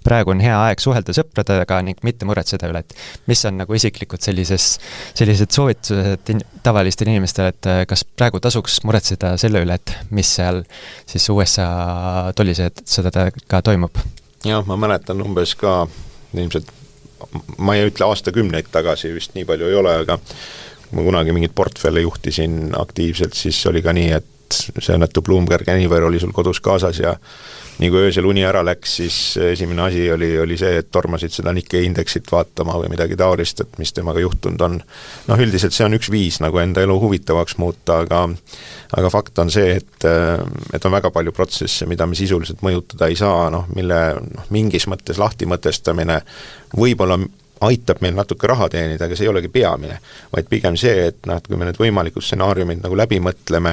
praegu on hea aeg suhelda sõpradega ning mitte muretseda üle, et mis on nagu isiklikud sellised soovitused tavalistele inimestele, et kas praegu tasuks muretseda selle üle, et mis seal siis USA tollisõdadega toimub. Jah, ma mäletan umbes ka ilmselt, ma ei ütle aastakümneid tagasi, vist nii palju ei ole, aga kui ma kunagi mingit portfelle juhtisin aktiivselt, siis oli ka nii, et see õnnetu Bloomberg Anywhere oli sul kodus kaasas ja nii kui öösel uni ära läks, siis esimene asi oli see, et tormasid seda Nikkei indeksit vaatama või midagi taolist, et mis temaga juhtunud on. Noh, üldiselt see on üks viis nagu enda elu huvitavaks muuta, aga fakt on see, et on väga palju protsesse, mida me sisuliselt mõjutada ei saa, mille mingis mõttes lahti mõtestamine võib-olla aitab meil natuke raha teenida, aga see ei olegi peamine, vaid pigem see, et kui me need võimalikud stsenaariumid nagu läbi mõtleme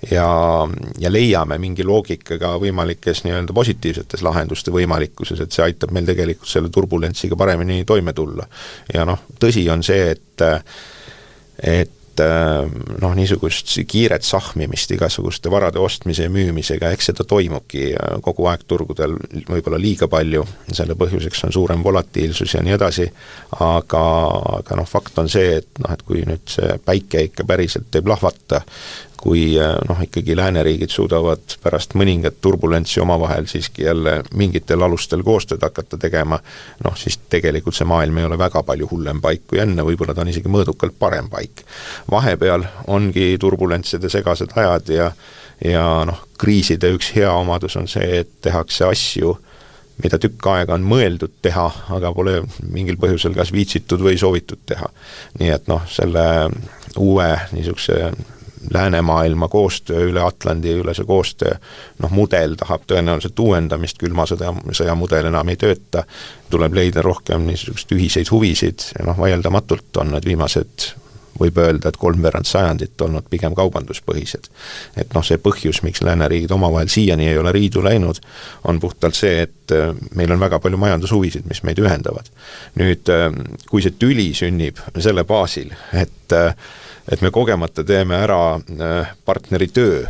ja leiame mingi loogikaga võimalikes nii-öelda positiivsetes lahenduste võimalikkuses, et see aitab meil tegelikult selle turbulentsiga paremini toime tulla. Ja tõsi on see, et niisugust kiiret sahmimist igasuguste varade ostmise ja müümisega, eks seda toimubki kogu aeg turgudel võib-olla liiga palju, selle põhjuseks on suurem volatiilsus ja nii edasi, aga fakt on see, et kui nüüd see päike ikka päriselt ei plahvata, kui ikkagi lääneriigid suudavad pärast mõningat turbulentsi omavahel siiski jälle mingitel alustel koostööd hakata tegema, siis tegelikult see maailm ei ole väga palju hullem paik kui enne, võib-olla ta on isegi mõõdukalt parem paik. Vahepeal ongi turbulentside segased ajad ja kriiside üks hea omadus on see, et tehakse asju, mida tükk aega on mõeldud teha, aga pole mingil põhjusel kas viitsitud või soovitud teha. Nii et selle uue niisuguse läänemaailma koostöö, üle Atlandi ülese koostöö, mudel tahab tõenäoliselt uuendamist, külmasõja mudel enam ei tööta, tuleb leida rohkem niisugust ühiseid huvisid ja vaieldamatult on need viimased, võib öelda, et 3/4 sajandit olnud pigem kaubanduspõhised. Et see põhjus, miks lääneriigid omavahel siiani ei ole riidu läinud, on puhtalt see, et meil on väga palju majandushuvisid, mis meid ühendavad. Nüüd, kui see tüli sünnib selle baasil, et me kogemata teeme ära partneri töö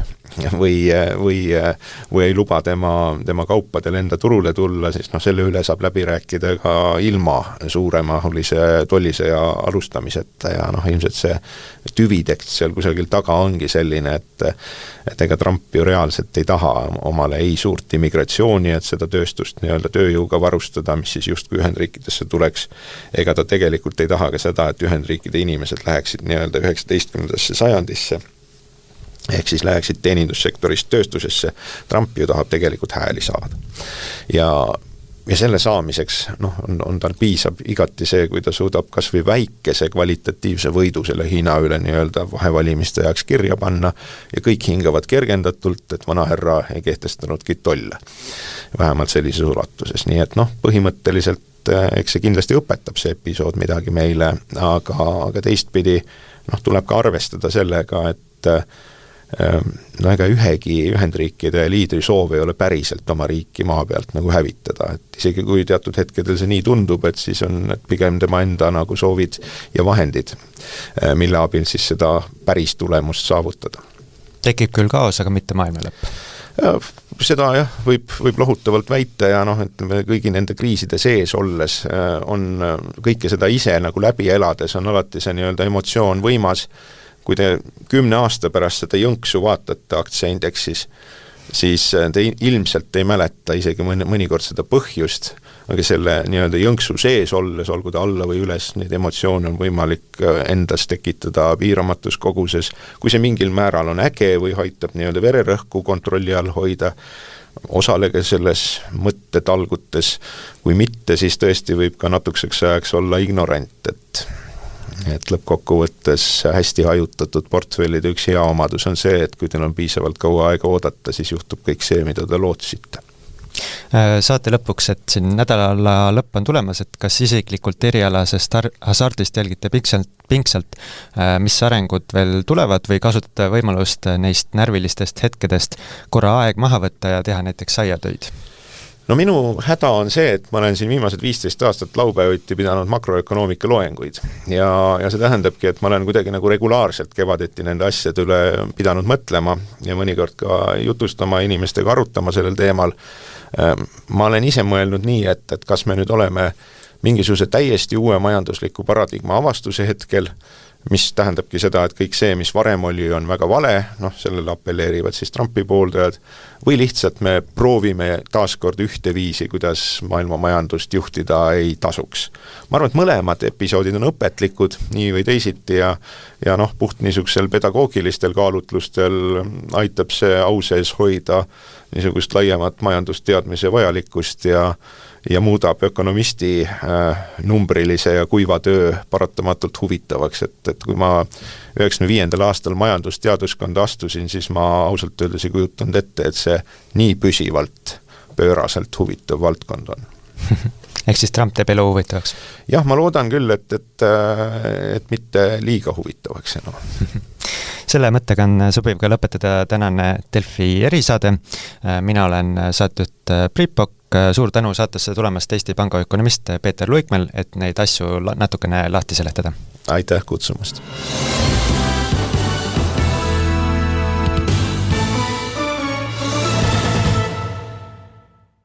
või ei luba tema kaupadel enda turule tulla, siis selle üle saab läbi rääkida ka ilma suuremahulise tollisõja alustamiseta ja ilmselt see tüvitekst seal kusagil taga ongi selline, et ega Trump ju reaalselt ei taha omale ei suurt immigratsiooni, et seda tööstust nii-öelda tööjõuga varustada, mis siis justkui Ühendriikidesse tuleks, ega ta tegelikult ei taha ka seda, et Ühendriikide inimesed läheksid nii-öelda 19. sajandisse, ehk siis läheksid teenindussektorist tööstusesse. Trump ju tahab tegelikult hääli saada. Ja selle saamiseks on tal piisab igati see, kui ta suudab kas või väikese kvalitatiivse võidu selle Hiina üle nii-öelda vahevalimiste ajaks kirja panna ja kõik hingavad kergendatult, et vanaherra ei kehtestanudki tolle. Vähemalt sellises ulatuses. Nii et põhimõtteliselt eks see kindlasti õpetab see episood midagi meile, aga teistpidi tuleb ka arvestada sellega, et ega ühegi Ühendriikide liidri soov ei ole päriselt oma riiki maa pealt nagu hävitada, et isegi kui teatud hetkedel see nii tundub, et siis on pigem tema enda nagu soovid ja vahendid, mille abil siis seda päris tulemust saavutada. Tekib küll kaos, aga mitte maailma lõpp. Seda võib lohutavalt väita ja ütleme, kõigi nende kriiside sees olles on kõike seda ise nagu läbi elades on alati see nii-öelda emotsioon võimas. Kui te 10 aasta pärast seda jõnksu vaatate aktsiaindeksis, siis te ilmselt ei mäleta isegi mõnikord seda põhjust, aga selle nii-öelda jõnksu sees olles, olgu ta alla või üles, neid emotsioone on võimalik endas tekitada piiramatus koguses. Kui see mingil määral on äge või aitab nii-öelda vererõhku kontrolli all hoida, osalege selles mõttetalgutes, kui mitte, siis tõesti võib ka natukeseks ajaks olla ignorant, et lõppkokkuvõttes hästi hajutatud portfellide üks hea omadus on see, et kui teil on piisavalt kaua aega oodata, siis juhtub kõik see, mida te lootsite. Saate lõpuks, et siin nädala lõpp on tulemas, et kas isiklikult erialasest hasardist jälgite pingsalt, mis arengud veel tulevad või kasutate võimalust neist närvilistest hetkedest korra aeg maha võtta ja teha näiteks saiatöid? no minu häda on see, et ma olen siin viimased 15 aastat laupäeviti pidanud makroökonoomika loenguid ja see tähendabki, et ma olen kuidagi nagu regulaarselt kevadeti nende asjade üle pidanud mõtlema ja mõnikord ka jutustama inimestega, arutama sellel teemal. Ma olen ise mõelnud nii, et kas me nüüd oleme mingisuguse täiesti uue majandusliku paradigma avastuse hetkel, mis tähendabki seda, et kõik see, mis varem oli, on väga vale, sellele appelleerivad siis Trumpi pooldajad, või lihtsalt me proovime taaskord ühte viisi, kuidas maailma majandust juhtida ei tasuks. Ma arvan, et mõlemad episoodid on õpetlikud, nii või teisiti ja puht niisugusel pedagoogilistel kaalutlustel aitab see au sees hoida niisugust laiemat majandusteadmise vajalikkust ja muudab ökonomisti numbrilise ja kuiva töö paratamatult huvitavaks, et kui ma 95. aastal majandusteaduskonda astusin, siis ma ausalt öeldes ei kujutanud ette, et see nii püsivalt pööraselt huvitav valdkond on. Ehk siis Trump teeb elu huvitavaks? Jah, ma loodan küll, et mitte liiga huvitavaks enam. Selle mõttega on sobiv ka lõpetada tänane Delfi erisaade. Mina olen saatejuht Priit Pokk, suur tänu saatesse tulemast Eesti Panga ökonomist Peeter Luikmäel, et neid asju natukene lahti seletada. Aitäh kutsumast!